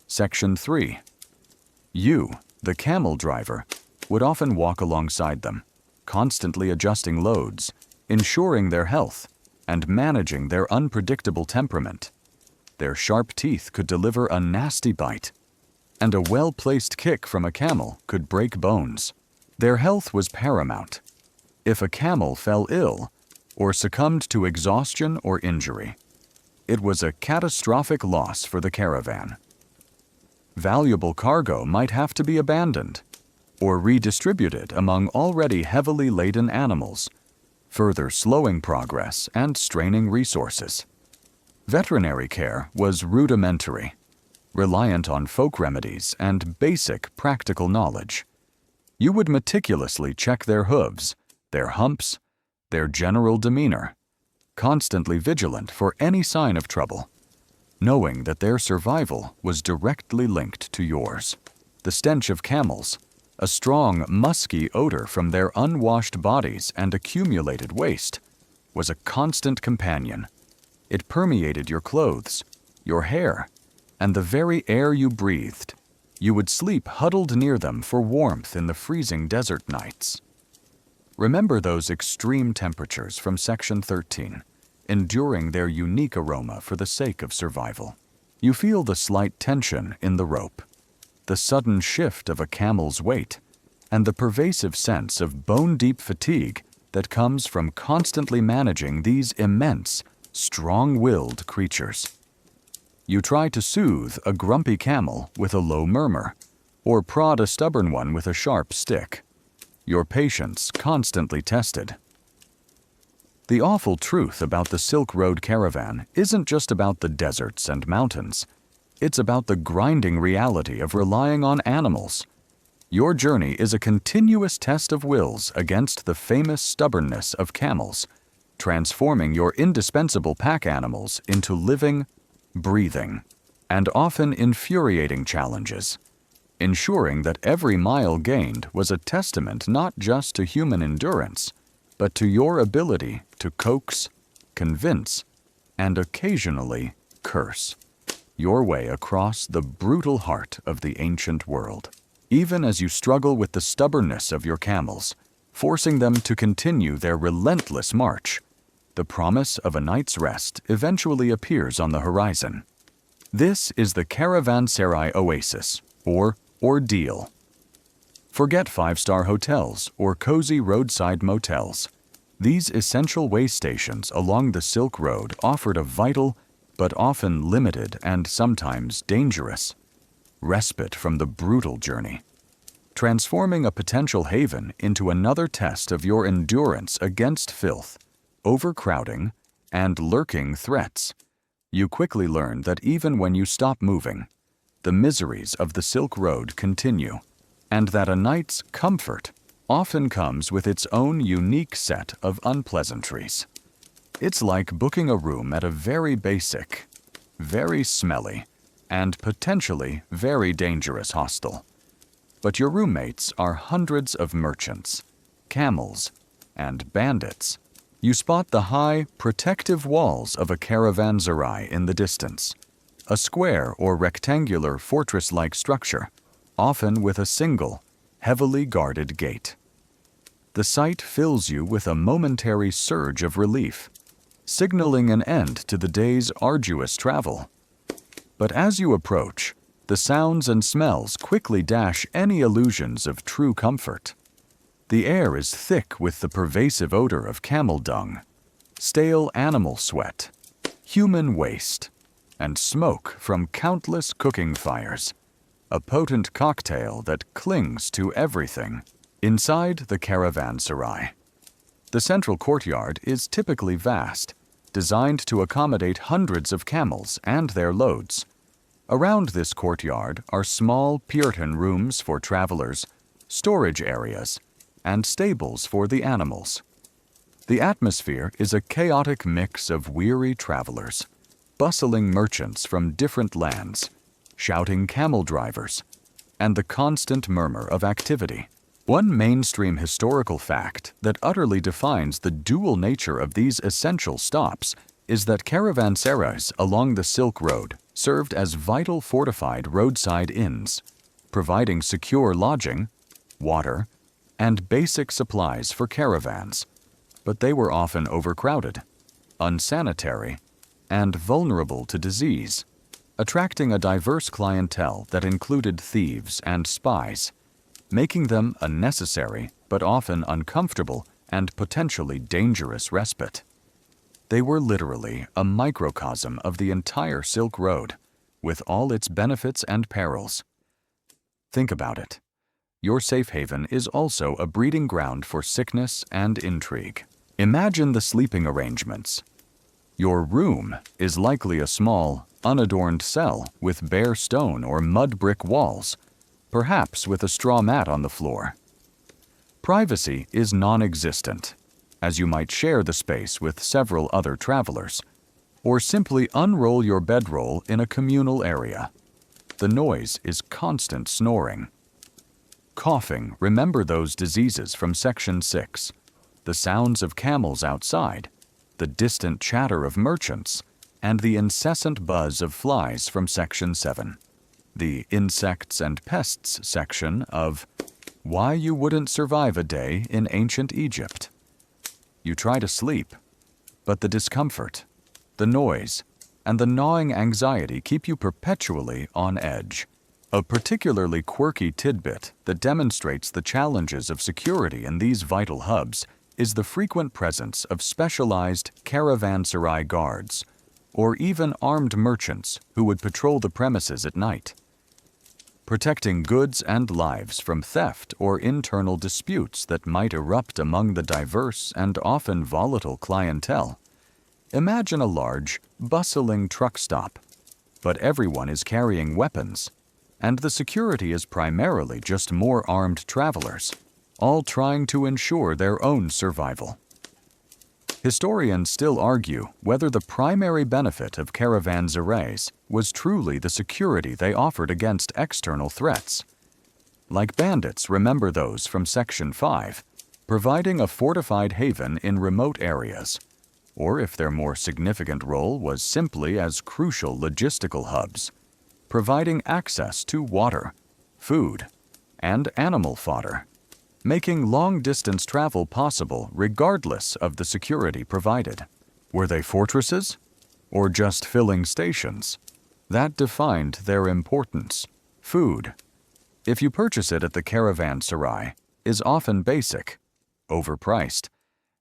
Section 3. You, the camel driver, would often walk alongside them, constantly adjusting loads, ensuring their health, and managing their unpredictable temperament. Their sharp teeth could deliver a nasty bite, and a well-placed kick from a camel could break bones. Their health was paramount. If a camel fell ill or succumbed to exhaustion or injury, it was a catastrophic loss for the caravan. Valuable cargo might have to be abandoned or redistributed among already heavily laden animals, further slowing progress and straining resources. Veterinary care was rudimentary, reliant on folk remedies and basic practical knowledge. You would meticulously check their hooves, their humps, their general demeanor, constantly vigilant for any sign of trouble, knowing that their survival was directly linked to yours. The stench of camels, a strong, musky odor from their unwashed bodies and accumulated waste, was a constant companion. It permeated your clothes, your hair, and the very air you breathed. You would sleep huddled near them for warmth in the freezing desert nights. Remember those extreme temperatures from Section 13, enduring their unique aroma for the sake of survival. You feel the slight tension in the rope, the sudden shift of a camel's weight, and the pervasive sense of bone-deep fatigue that comes from constantly managing these immense, strong-willed creatures. You try to soothe a grumpy camel with a low murmur, or prod a stubborn one with a sharp stick. Your patience constantly tested. The awful truth about the Silk Road caravan isn't just about the deserts and mountains. It's about the grinding reality of relying on animals. Your journey is a continuous test of wills against the famous stubbornness of camels, transforming your indispensable pack animals into living, breathing, and often infuriating challenges, ensuring that every mile gained was a testament not just to human endurance, but to your ability to coax, convince, and occasionally curse your way across the brutal heart of the ancient world. Even as you struggle with the stubbornness of your camels, forcing them to continue their relentless march, the promise of a night's rest eventually appears on the horizon. This is the Caravanserai Oasis, or ordeal. Forget five-star hotels or cozy roadside motels. These essential way stations along the Silk Road offered a vital, but often limited and sometimes dangerous, respite from the brutal journey, transforming a potential haven into another test of your endurance against filth, overcrowding, and lurking threats. You quickly learn that even when you stop moving, the miseries of the Silk Road continue, and that a night's comfort often comes with its own unique set of unpleasantries. It's like booking a room at a very basic, very smelly, and potentially very dangerous hostel. But your roommates are hundreds of merchants, camels, and bandits. You spot the high, protective walls of a caravanserai in the distance, a square or rectangular fortress-like structure, often with a single, heavily guarded gate. The sight fills you with a momentary surge of relief, signaling an end to the day's arduous travel. But as you approach, the sounds and smells quickly dash any illusions of true comfort. The air is thick with the pervasive odor of camel dung, stale animal sweat, human waste, and smoke from countless cooking fires, a potent cocktail that clings to everything. Inside the caravanserai, the central courtyard is typically vast, designed to accommodate hundreds of camels and their loads. Around this courtyard are small Puritan rooms for travelers, storage areas, and stables for the animals. The atmosphere is a chaotic mix of weary travelers, bustling merchants from different lands, shouting camel drivers, and the constant murmur of activity. One mainstream historical fact that utterly defines the dual nature of these essential stops is that caravanserais along the Silk Road served as vital fortified roadside inns, providing secure lodging, water, and basic supplies for caravans. But they were often overcrowded, unsanitary, and vulnerable to disease, attracting a diverse clientele that included thieves and spies, making them a necessary but often uncomfortable and potentially dangerous respite. They were literally a microcosm of the entire Silk Road, with all its benefits and perils. Think about it. Your safe haven is also a breeding ground for sickness and intrigue. Imagine the sleeping arrangements. Your room is likely a small, unadorned cell with bare stone or mud brick walls, perhaps with a straw mat on the floor. Privacy is non-existent, as you might share the space with several other travelers, or simply unroll your bedroll in a communal area. The noise is constant snoring. Coughing, remember those diseases from Section 6, the sounds of camels outside, the distant chatter of merchants, and the incessant buzz of flies from Section 7. The insects and pests section of Why You Wouldn't Survive a Day in Ancient Egypt. You try to sleep, but the discomfort, the noise, and the gnawing anxiety keep you perpetually on edge. A particularly quirky tidbit that demonstrates the challenges of security in these vital hubs is the frequent presence of specialized caravanserai guards, or even armed merchants who would patrol the premises at night, protecting goods and lives from theft or internal disputes that might erupt among the diverse and often volatile clientele. Imagine a large, bustling truck stop, but everyone is carrying weapons, and the security is primarily just more armed travelers, all trying to ensure their own survival. Historians still argue whether the primary benefit of caravanserais was truly the security they offered against external threats. Like bandits, remember those from Section 5, providing a fortified haven in remote areas, or if their more significant role was simply as crucial logistical hubs, providing access to water, food, and animal fodder, making long-distance travel possible regardless of the security provided. Were they fortresses, or just filling stations? That defined their importance. Food, if you purchase it at the caravanserai, is often basic, overpriced,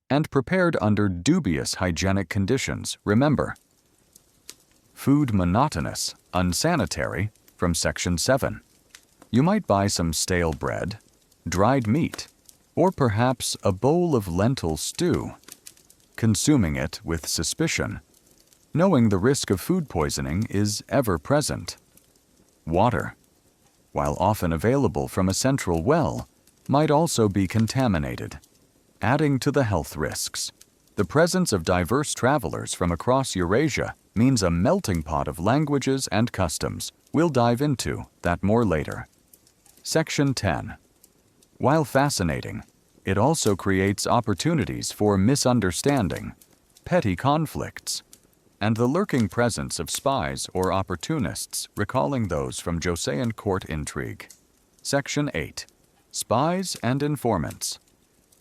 and prepared under dubious hygienic conditions. Remember, food monotonous, unsanitary, from Section 7. You might buy some stale bread, dried meat, or perhaps a bowl of lentil stew, consuming it with suspicion, knowing the risk of food poisoning is ever present. Water, while often available from a central well, might also be contaminated, adding to the health risks. The presence of diverse travelers from across Eurasia means a melting pot of languages and customs. We'll dive into that more later. Section 10. While fascinating, it also creates opportunities for misunderstanding, petty conflicts, and the lurking presence of spies or opportunists, recalling those from Joseon court intrigue. Section 8. Spies and informants.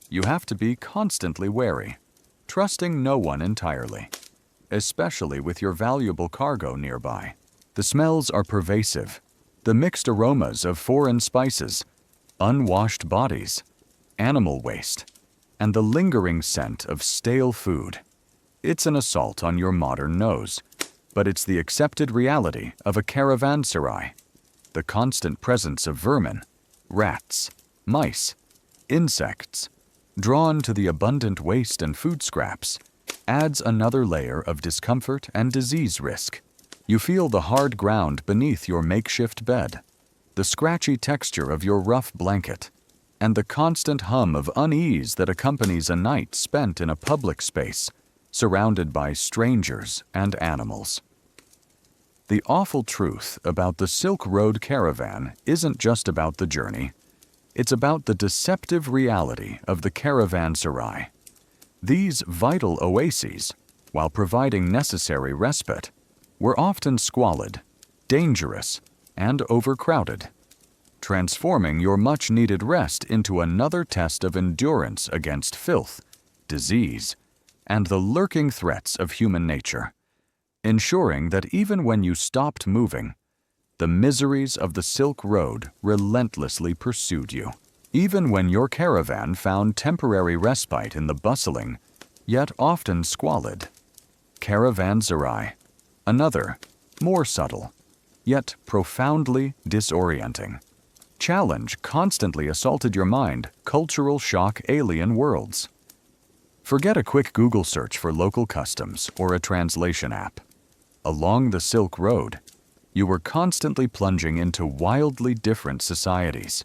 You have to be constantly wary, trusting no one entirely, especially with your valuable cargo nearby. The smells are pervasive, the mixed aromas of foreign spices, unwashed bodies, animal waste, and the lingering scent of stale food. It's an assault on your modern nose, but it's the accepted reality of a caravanserai. The constant presence of vermin, rats, mice, insects, drawn to the abundant waste and food scraps, adds another layer of discomfort and disease risk. You feel the hard ground beneath your makeshift bed, the scratchy texture of your rough blanket, and the constant hum of unease that accompanies a night spent in a public space, surrounded by strangers and animals. The awful truth about the Silk Road caravan isn't just about the journey. It's about the deceptive reality of the caravanserai. These vital oases, while providing necessary respite, were often squalid, dangerous, and overcrowded, transforming your much-needed rest into another test of endurance against filth, disease, and the lurking threats of human nature, ensuring that even when you stopped moving, the miseries of the Silk Road relentlessly pursued you. Even when your caravan found temporary respite in the bustling, yet often squalid, caravanserai, another, more subtle, yet profoundly disorienting. Challenge constantly assaulted your mind, cultural shock, alien worlds. Forget a quick Google search for local customs or a translation app. Along the Silk Road, you were constantly plunging into wildly different societies,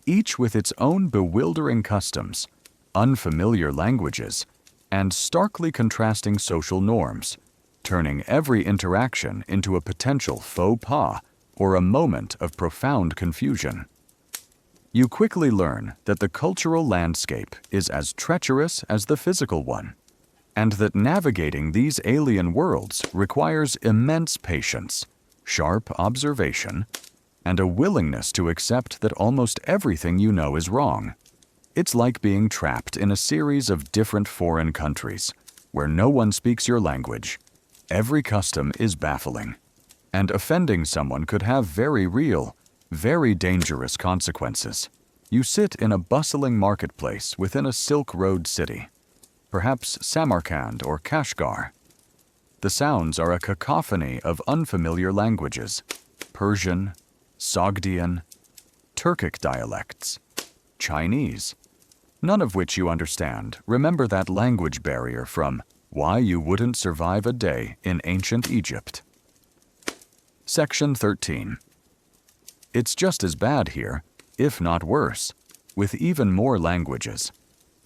each with its own bewildering customs, unfamiliar languages, and starkly contrasting social norms, turning every interaction into a potential faux pas or a moment of profound confusion. You quickly learn that the cultural landscape is as treacherous as the physical one, and that navigating these alien worlds requires immense patience, sharp observation, and a willingness to accept that almost everything you know is wrong. It's like being trapped in a series of different foreign countries, where no one speaks your language. Every custom is baffling, and offending someone could have very real, very dangerous consequences. You sit in a bustling marketplace within a Silk Road city, perhaps Samarkand or Kashgar. The sounds are a cacophony of unfamiliar languages: Persian, Sogdian, Turkic dialects, Chinese, none of which you understand. Remember that language barrier from Why You Wouldn't Survive a Day in Ancient Egypt. Section 13. It's just as bad here, if not worse, with even more languages.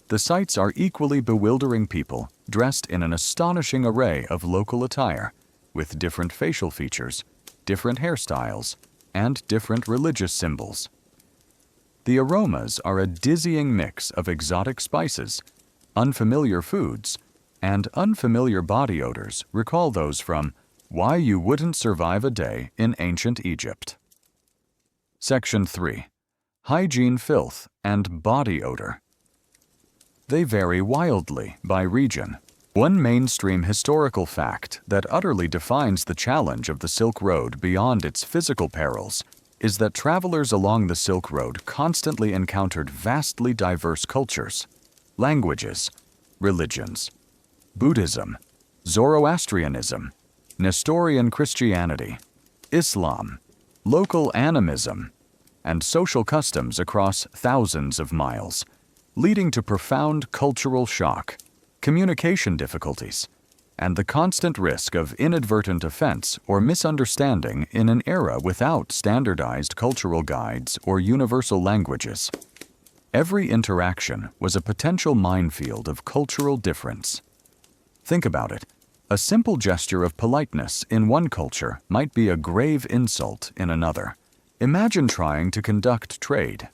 The sights are equally bewildering people dressed in an astonishing array of local attire, with different facial features, different hairstyles, and different religious symbols. The aromas are a dizzying mix of exotic spices, unfamiliar foods, and unfamiliar body odors recall those from Why You Wouldn't Survive a Day in Ancient Egypt. Section 3. Hygiene, filth, and body odor. They vary wildly by region. One mainstream historical fact that utterly defines the challenge of the Silk Road beyond its physical perils is that travelers along the Silk Road constantly encountered vastly diverse cultures, languages, religions, Buddhism, Zoroastrianism, Nestorian Christianity, Islam, local animism, and social customs across thousands of miles, leading to profound cultural shock, communication difficulties, and the constant risk of inadvertent offense or misunderstanding in an era without standardized cultural guides or universal languages. Every interaction was a potential minefield of cultural difference. Think about it. A simple gesture of politeness in one culture might be a grave insult in another. Imagine trying to conduct trade.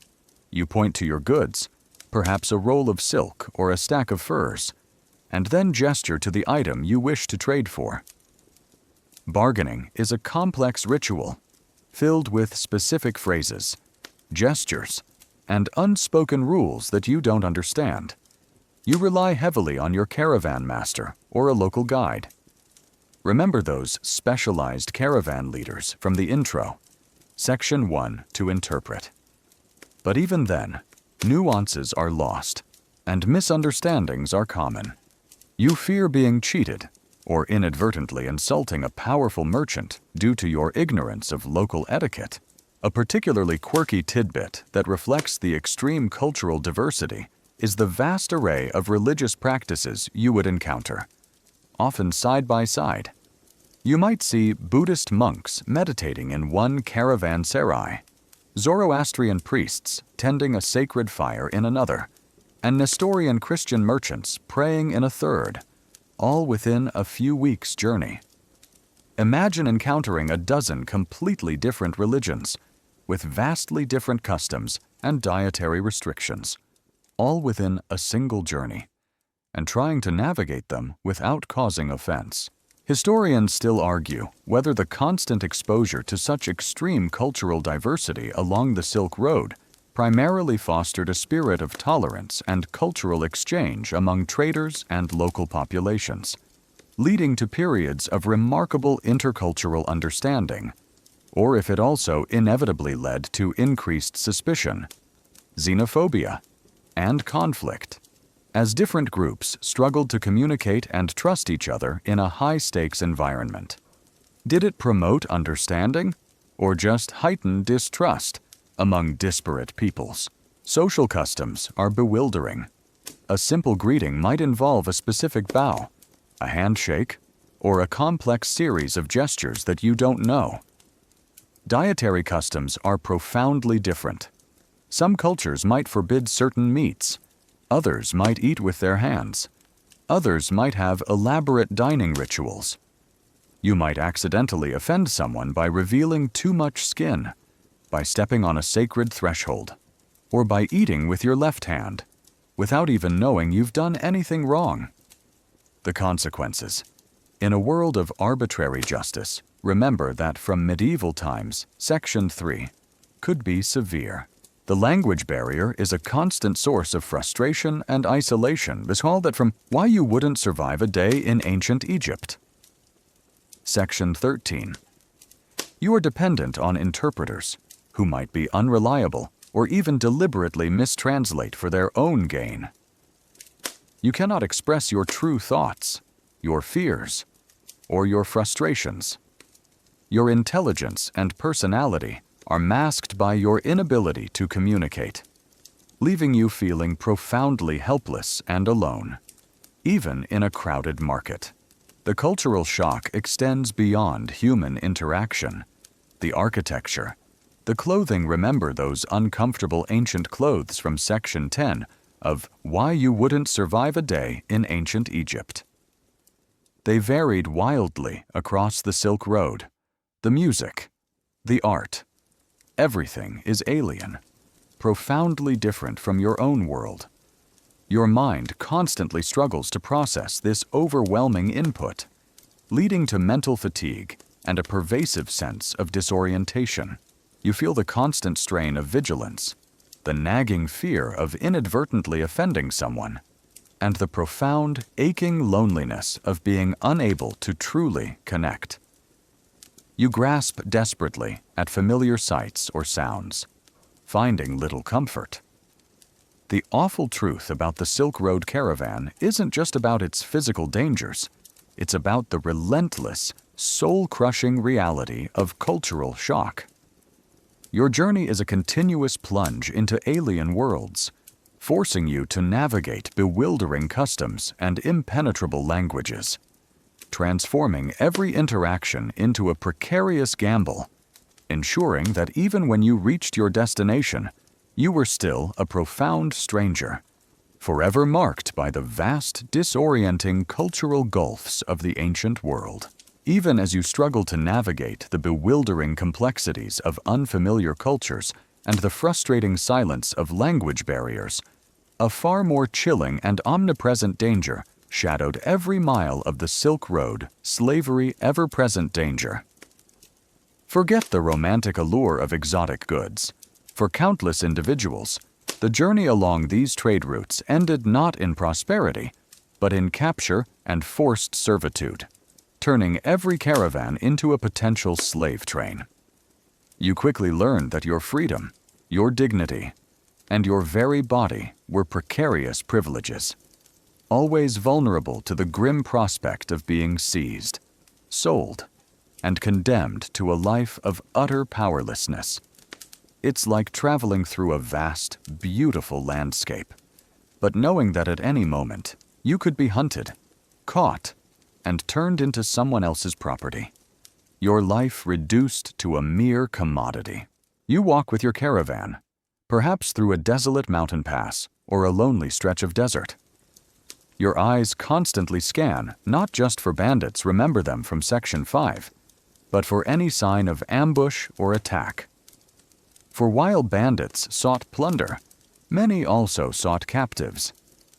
You point to your goods, perhaps a roll of silk or a stack of furs, and then gesture to the item you wish to trade for. Bargaining is a complex ritual, filled with specific phrases, gestures, and unspoken rules that you don't understand. You rely heavily on your caravan master or a local guide. Remember those specialized caravan leaders from the intro, Section 1, to interpret. But even then, nuances are lost, and misunderstandings are common. You fear being cheated or inadvertently insulting a powerful merchant due to your ignorance of local etiquette. A particularly quirky tidbit that reflects the extreme cultural diversity is the vast array of religious practices you would encounter, often side by side. You might see Buddhist monks meditating in one caravanserai, Zoroastrian priests tending a sacred fire in another, and Nestorian Christian merchants praying in a third, all within a few weeks' journey. Imagine encountering a dozen completely different religions, with vastly different customs and dietary restrictions, all within a single journey, and trying to navigate them without causing offense. Historians still argue whether the constant exposure to such extreme cultural diversity along the Silk Road primarily fostered a spirit of tolerance and cultural exchange among traders and local populations, leading to periods of remarkable intercultural understanding, or if it also inevitably led to increased suspicion, xenophobia, and conflict, as different groups struggled to communicate and trust each other in a high-stakes environment. Did it promote understanding, or just heighten distrust among disparate peoples? Social customs are bewildering. A simple greeting might involve a specific bow, a handshake, or a complex series of gestures that you don't know. Dietary customs are profoundly different. Some cultures might forbid certain meats. Others might eat with their hands. Others might have elaborate dining rituals. You might accidentally offend someone by revealing too much skin, by stepping on a sacred threshold, or by eating with your left hand, without even knowing you've done anything wrong. The consequences. In a world of arbitrary justice, remember that from medieval times, Section 3 could be severe. The language barrier is a constant source of frustration and isolation. Recall that from Why You Wouldn't Survive a Day in Ancient Egypt. Section 13. You are dependent on interpreters, who might be unreliable or even deliberately mistranslate for their own gain. You cannot express your true thoughts, your fears, or your frustrations. Your intelligence and personality are masked by your inability to communicate, leaving you feeling profoundly helpless and alone, even in a crowded market. The cultural shock extends beyond human interaction. The architecture, the clothing. Remember those uncomfortable ancient clothes from Section 10 of why you wouldn't survive a day in ancient Egypt. They varied wildly across the Silk Road. The music, the art, everything is alien, profoundly different from your own world. Your mind constantly struggles to process this overwhelming input, leading to mental fatigue and a pervasive sense of disorientation. You feel the constant strain of vigilance, the nagging fear of inadvertently offending someone, and the profound, aching loneliness of being unable to truly connect. You grasp desperately at familiar sights or sounds, finding little comfort. The awful truth about the Silk Road caravan isn't just about its physical dangers. It's about the relentless, soul-crushing reality of cultural shock. Your journey is a continuous plunge into alien worlds, forcing you to navigate bewildering customs and impenetrable languages, transforming every interaction into a precarious gamble, ensuring that even when you reached your destination, you were still a profound stranger, forever marked by the vast, disorienting cultural gulfs of the ancient world. Even as you struggle to navigate the bewildering complexities of unfamiliar cultures and the frustrating silence of language barriers, a far more chilling and omnipresent danger shadowed every mile of the Silk Road, slavery ever-present danger. Forget the romantic allure of exotic goods. For countless individuals, the journey along these trade routes ended not in prosperity, but in capture and forced servitude, turning every caravan into a potential slave train. You quickly learned that your freedom, your dignity, and your very body were precarious privileges, always vulnerable to the grim prospect of being seized, sold, and condemned to a life of utter powerlessness. It's like traveling through a vast, beautiful landscape, but knowing that at any moment you could be hunted, caught, and turned into someone else's property. Your life reduced to a mere commodity. You walk with your caravan, perhaps through a desolate mountain pass or a lonely stretch of desert. Your eyes constantly scan not just for bandits, remember them from Section 5, but for any sign of ambush or attack. For while bandits sought plunder, many also sought captives,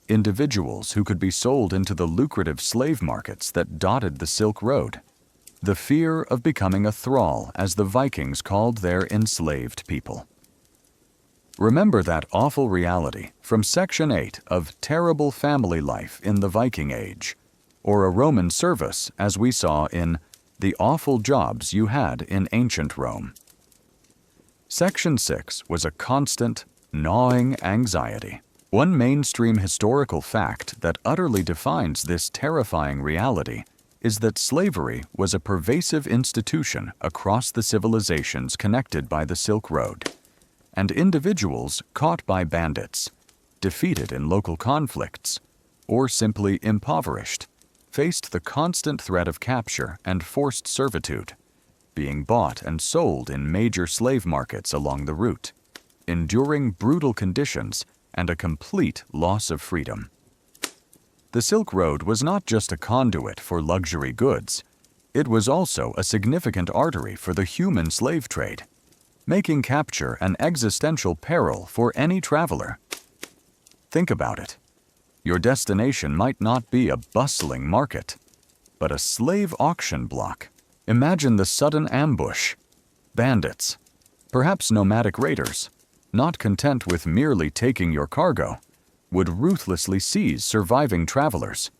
individuals who could be sold into the lucrative slave markets that dotted the Silk Road. The fear of becoming a thrall, as the Vikings called their enslaved people. Remember that awful reality from Section 8 of terrible family life in the Viking Age, or a Roman service as we saw in The Awful Jobs You Had in Ancient Rome. Section 6 was a constant, gnawing anxiety. One mainstream historical fact that utterly defines this terrifying reality is that slavery was a pervasive institution across the civilizations connected by the Silk Road, and individuals caught by bandits, defeated in local conflicts, or simply impoverished, faced the constant threat of capture and forced servitude, being bought and sold in major slave markets along the route, enduring brutal conditions and a complete loss of freedom. The Silk Road was not just a conduit for luxury goods, it was also a significant artery for the human slave trade, making capture an existential peril for any traveler. Think about it. Your destination might not be a bustling market, but a slave auction block. Imagine the sudden ambush. Bandits, perhaps nomadic raiders, not content with merely taking your cargo, would ruthlessly seize surviving travelers.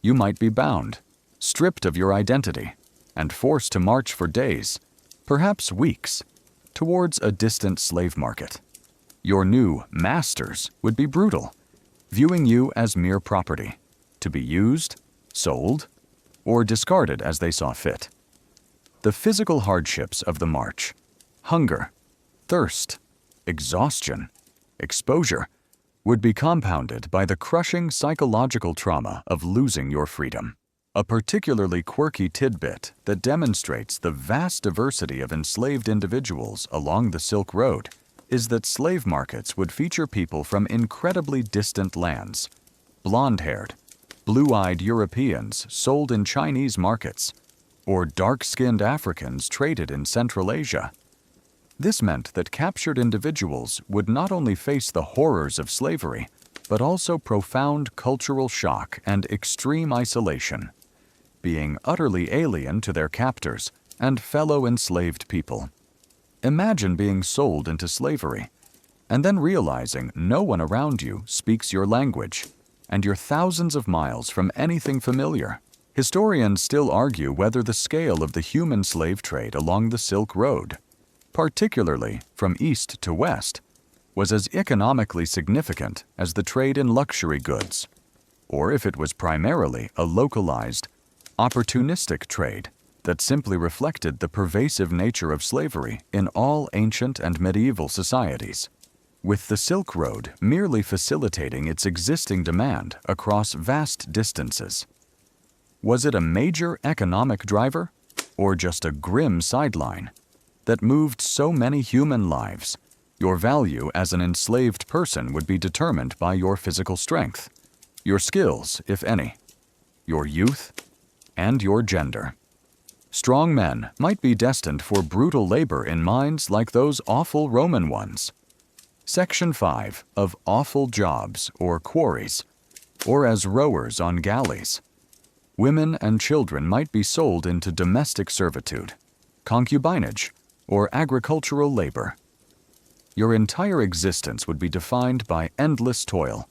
You might be bound, stripped of your identity, and forced to march for days, perhaps weeks, towards a distant slave market. Your new masters would be brutal, viewing you as mere property, to be used, sold, or discarded as they saw fit. The physical hardships of the march, hunger, thirst, exhaustion, exposure, would be compounded by the crushing psychological trauma of losing your freedom. A particularly quirky tidbit that demonstrates the vast diversity of enslaved individuals along the Silk Road is that slave markets would feature people from incredibly distant lands, blonde-haired, blue-eyed Europeans sold in Chinese markets, or dark-skinned Africans traded in Central Asia. This meant that captured individuals would not only face the horrors of slavery, but also profound cultural shock and extreme isolation, being utterly alien to their captors and fellow enslaved people. Imagine being sold into slavery, and then realizing no one around you speaks your language, and you're thousands of miles from anything familiar. Historians still argue whether the scale of the human slave trade along the Silk Road, particularly from east to west, was as economically significant as the trade in luxury goods, or if it was primarily a localized, opportunistic trade that simply reflected the pervasive nature of slavery in all ancient and medieval societies, with the Silk Road merely facilitating its existing demand across vast distances. Was it a major economic driver, or just a grim sideline that moved so many human lives? Your value as an enslaved person would be determined by your physical strength, your skills, if any, your youth, and your gender. Strong men might be destined for brutal labor in mines like those awful Roman ones. Section 5 of awful jobs or quarries, or as rowers on galleys. Women and children might be sold into domestic servitude, concubinage, or agricultural labor. Your entire existence would be defined by endless toil,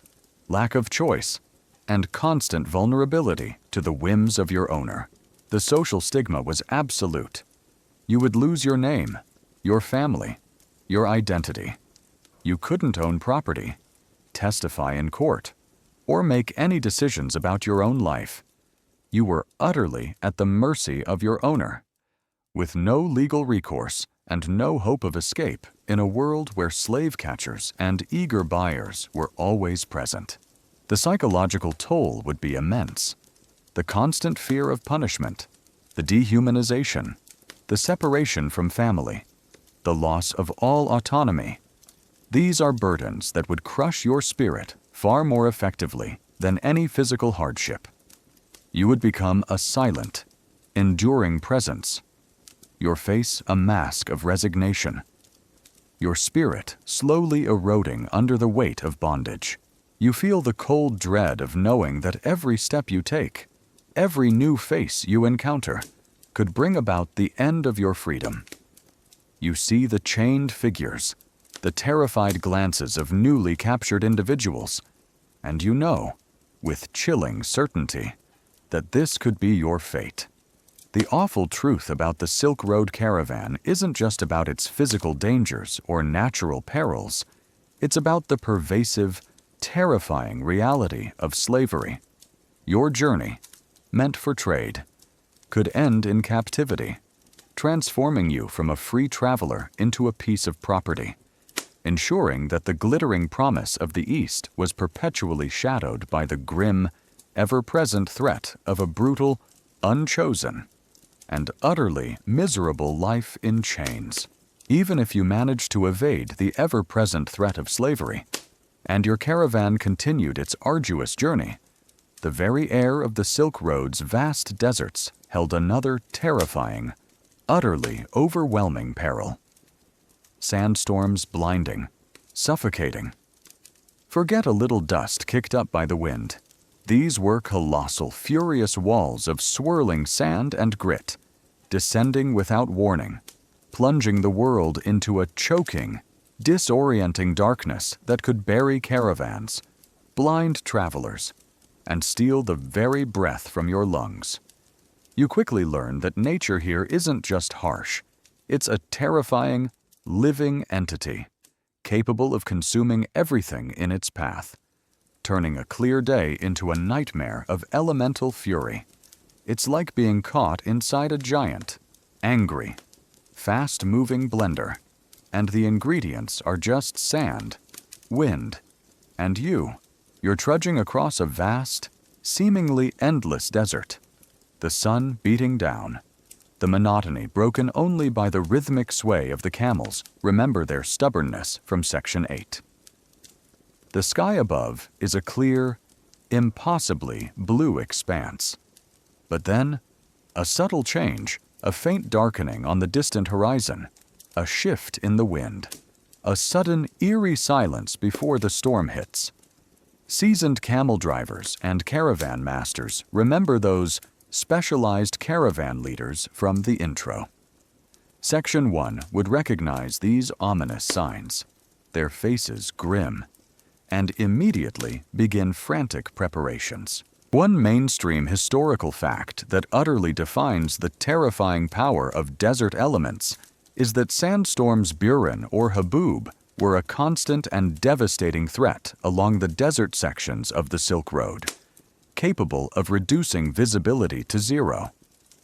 lack of choice, and constant vulnerability to the whims of your owner. The social stigma was absolute. You would lose your name, your family, your identity. You couldn't own property, testify in court, or make any decisions about your own life. You were utterly at the mercy of your owner, with no legal recourse and no hope of escape in a world where slave catchers and eager buyers were always present. The psychological toll would be immense. The constant fear of punishment, the dehumanization, the separation from family, the loss of all autonomy. These are burdens that would crush your spirit far more effectively than any physical hardship. You would become a silent, enduring presence, your face a mask of resignation, your spirit slowly eroding under the weight of bondage. You feel the cold dread of knowing that every step you take, every new face you encounter, could bring about the end of your freedom. You see the chained figures, the terrified glances of newly captured individuals, and you know, with chilling certainty, that this could be your fate. The awful truth about the Silk Road caravan isn't just about its physical dangers or natural perils. It's about the pervasive, terrifying reality of slavery. Your journey, meant for trade, could end in captivity, transforming you from a free traveler into a piece of property, ensuring that the glittering promise of the East was perpetually shadowed by the grim, ever-present threat of a brutal, unchosen, and utterly miserable life in chains. Even if you managed to evade the ever-present threat of slavery, and your caravan continued its arduous journey, the very air of the Silk Road's vast deserts held another terrifying, utterly overwhelming peril. Sandstorms blinding, suffocating. Forget a little dust kicked up by the wind. These were colossal, furious walls of swirling sand and grit, descending without warning, plunging the world into a choking, disorienting darkness that could bury caravans, blind travelers, and steal the very breath from your lungs. You quickly learn that nature here isn't just harsh. It's a terrifying, living entity, capable of consuming everything in its path, turning a clear day into a nightmare of elemental fury. It's like being caught inside a giant, angry, fast-moving blender, and the ingredients are just sand, wind, and you. You're trudging across a vast, seemingly endless desert, the sun beating down, the monotony broken only by the rhythmic sway of the camels remember their stubbornness from Section 8. The sky above is a clear, impossibly blue expanse. But then, a subtle change, a faint darkening on the distant horizon, a shift in the wind, a sudden eerie silence before the storm hits. Seasoned camel drivers and caravan masters remember those specialized caravan leaders from the intro. Section 1 would recognize these ominous signs, their faces grim, and immediately begin frantic preparations. One mainstream historical fact that utterly defines the terrifying power of desert elements is that sandstorms Buran or Habub were a constant and devastating threat along the desert sections of the Silk Road, capable of reducing visibility to zero,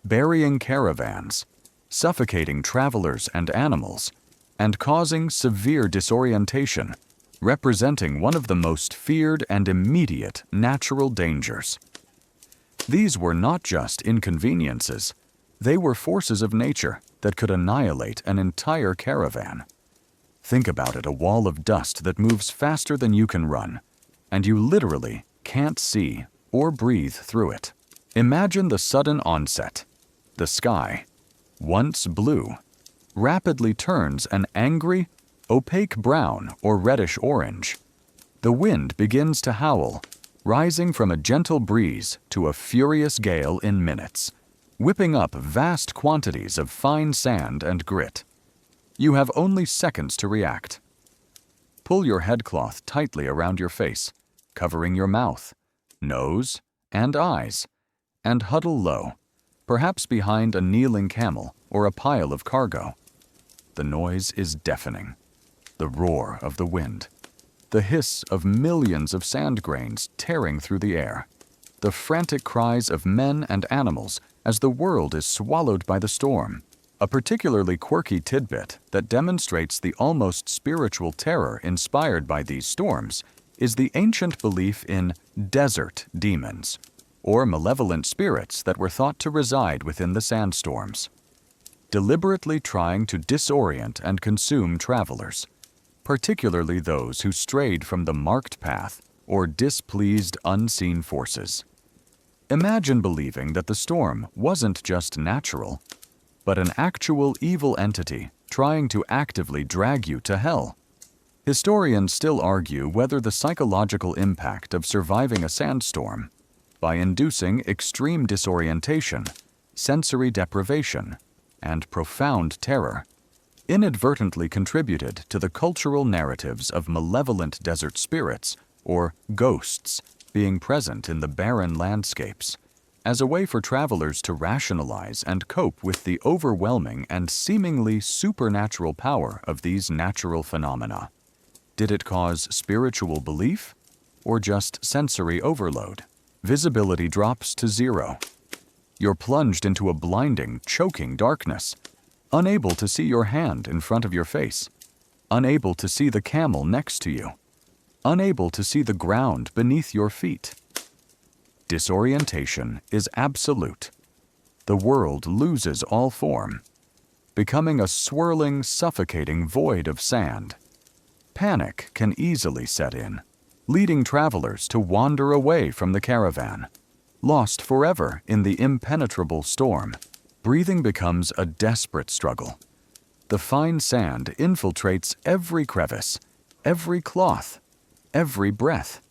burying caravans, suffocating travelers and animals, and causing severe disorientation, representing one of the most feared and immediate natural dangers. These were not just inconveniences, they were forces of nature that could annihilate an entire caravan. Think about it, a wall of dust that moves faster than you can run, and you literally can't see or breathe through it. Imagine the sudden onset. The sky, once blue, rapidly turns an angry, opaque brown or reddish orange. The wind begins to howl, rising from a gentle breeze to a furious gale in minutes, whipping up vast quantities of fine sand and grit. You have only seconds to react. Pull your headcloth tightly around your face, covering your mouth, nose, and eyes, and huddle low, perhaps behind a kneeling camel or a pile of cargo. The noise is deafening. The roar of the wind, the hiss of millions of sand grains tearing through the air, the frantic cries of men and animals as the world is swallowed by the storm. A particularly quirky tidbit that demonstrates the almost spiritual terror inspired by these storms is the ancient belief in desert demons, or malevolent spirits that were thought to reside within the sandstorms, deliberately trying to disorient and consume travelers, particularly those who strayed from the marked path or displeased unseen forces. Imagine believing that the storm wasn't just natural, but an actual evil entity trying to actively drag you to hell. Historians still argue whether the psychological impact of surviving a sandstorm, by inducing extreme disorientation, sensory deprivation, and profound terror, inadvertently contributed to the cultural narratives of malevolent desert spirits, or ghosts, being present in the barren landscapes, as a way for travelers to rationalize and cope with the overwhelming and seemingly supernatural power of these natural phenomena. Did it cause spiritual belief, or just sensory overload? Visibility drops to zero. You're plunged into a blinding, choking darkness, unable to see your hand in front of your face, unable to see the camel next to you, unable to see the ground beneath your feet. Disorientation is absolute. The world loses all form, becoming a swirling, suffocating void of sand. Panic can easily set in, leading travelers to wander away from the caravan. Lost forever in the impenetrable storm, breathing becomes a desperate struggle. The fine sand infiltrates every crevice, every cloth, every breath.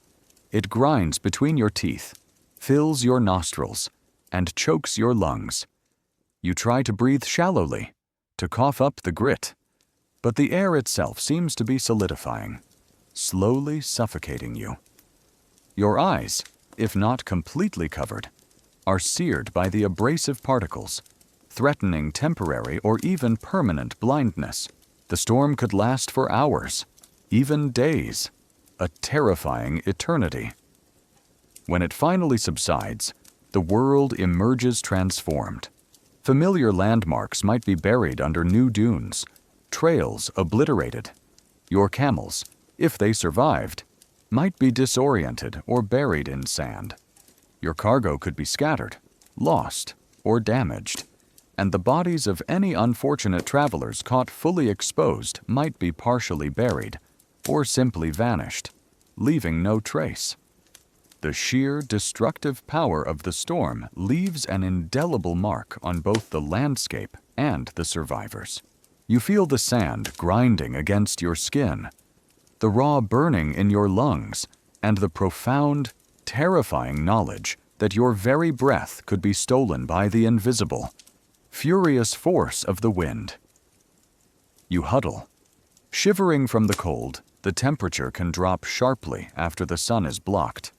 It grinds between your teeth, fills your nostrils, and chokes your lungs. You try to breathe shallowly, to cough up the grit, but the air itself seems to be solidifying, slowly suffocating you. Your eyes, if not completely covered, are seared by the abrasive particles, threatening temporary or even permanent blindness. The storm could last for hours, even days, a terrifying eternity. When it finally subsides, the world emerges transformed. Familiar landmarks might be buried under new dunes, trails obliterated. Your camels, if they survived, might be disoriented or buried in sand. Your cargo could be scattered, lost, or damaged, and the bodies of any unfortunate travelers caught fully exposed might be partially buried or simply vanished, leaving no trace. The sheer destructive power of the storm leaves an indelible mark on both the landscape and the survivors. You feel the sand grinding against your skin, the raw burning in your lungs, and the profound, terrifying knowledge that your very breath could be stolen by the invisible, furious force of the wind. You huddle. Shivering from the cold, the temperature can drop sharply after the sun is blocked,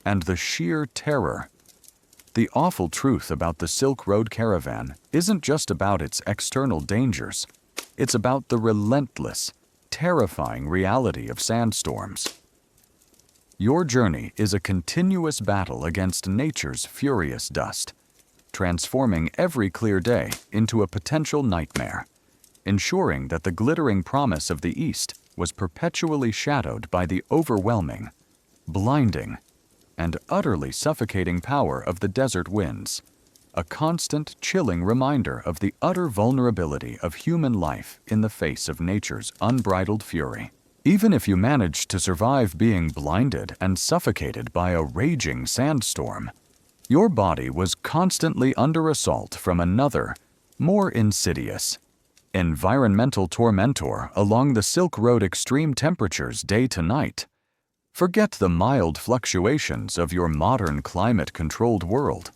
and the sheer terror. The awful truth about the Silk Road caravan isn't just about its external dangers, it's about the relentless, terrifying reality of sandstorms. Your journey is a continuous battle against nature's furious dust, transforming every clear day into a potential nightmare, ensuring that the glittering promise of the East was perpetually shadowed by the overwhelming, blinding, and utterly suffocating power of the desert winds, a constant, chilling reminder of the utter vulnerability of human life in the face of nature's unbridled fury. Even if you managed to survive being blinded and suffocated by a raging sandstorm, your body was constantly under assault from another, more insidious, environmental tormentor along the Silk Road. Extreme temperatures day to night. Forget the mild fluctuations of your modern climate-controlled world.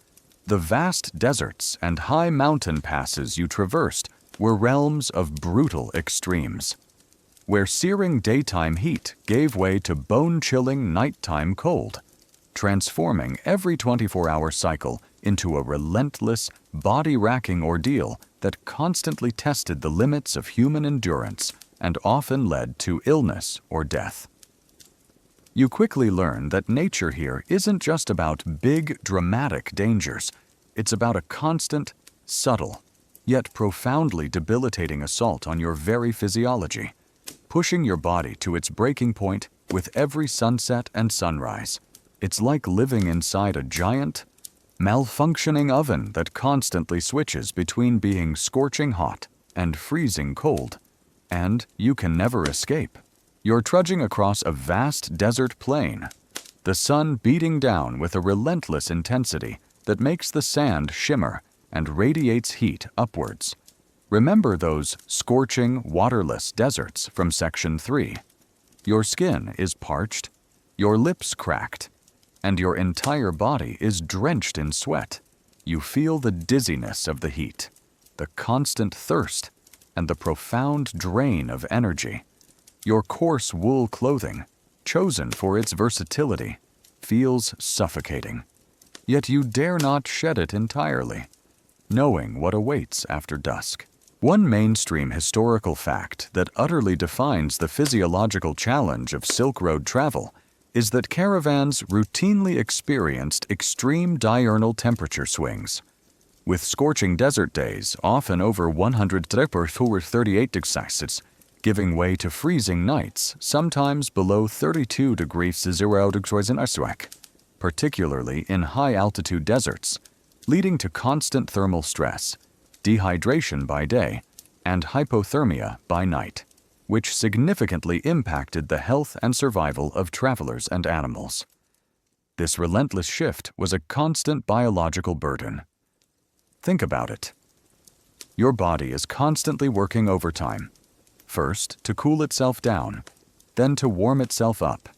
The vast deserts and high mountain passes you traversed were realms of brutal extremes, where searing daytime heat gave way to bone-chilling nighttime cold, transforming every 24-hour cycle into a relentless, body-racking ordeal that constantly tested the limits of human endurance and often led to illness or death. You quickly learn that nature here isn't just about big, dramatic dangers. It's about a constant, subtle, yet profoundly debilitating assault on your very physiology, pushing your body to its breaking point with every sunset and sunrise. It's like living inside a giant, malfunctioning oven that constantly switches between being scorching hot and freezing cold, and you can never escape. You're trudging across a vast desert plain, the sun beating down with a relentless intensity that makes the sand shimmer and radiates heat upwards. Remember those scorching, waterless deserts from Section 3. Your skin is parched, your lips cracked, and your entire body is drenched in sweat. You feel the dizziness of the heat, the constant thirst, and the profound drain of energy. Your coarse wool clothing, chosen for its versatility, feels suffocating. Yet you dare not shed it entirely, knowing what awaits after dusk. One mainstream historical fact that utterly defines the physiological challenge of Silk Road travel is that caravans routinely experienced extreme diurnal temperature swings, with scorching desert days often over 138 degrees Celsius, giving way to freezing nights, sometimes below 32 degrees Celsius, particularly in high-altitude deserts, leading to constant thermal stress, dehydration by day, and hypothermia by night, which significantly impacted the health and survival of travelers and animals. This relentless shift was a constant biological burden. Think about it. Your body is constantly working overtime, first to cool itself down, then to warm itself up,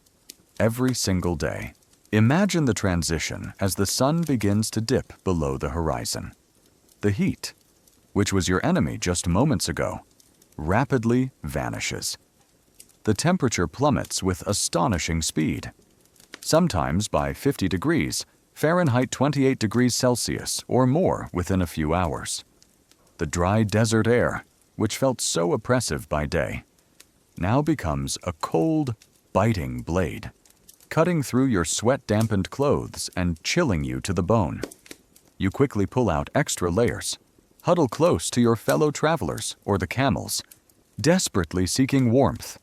every single day. Imagine the transition as the sun begins to dip below the horizon. The heat, which was your enemy just moments ago, rapidly vanishes. The temperature plummets with astonishing speed, sometimes by 50 degrees Fahrenheit 28 degrees Celsius or more within a few hours. The dry desert air, which felt so oppressive by day, now becomes a cold, biting blade, cutting through your sweat-dampened clothes and chilling you to the bone. You quickly pull out extra layers, huddle close to your fellow travelers or the camels, desperately seeking warmth.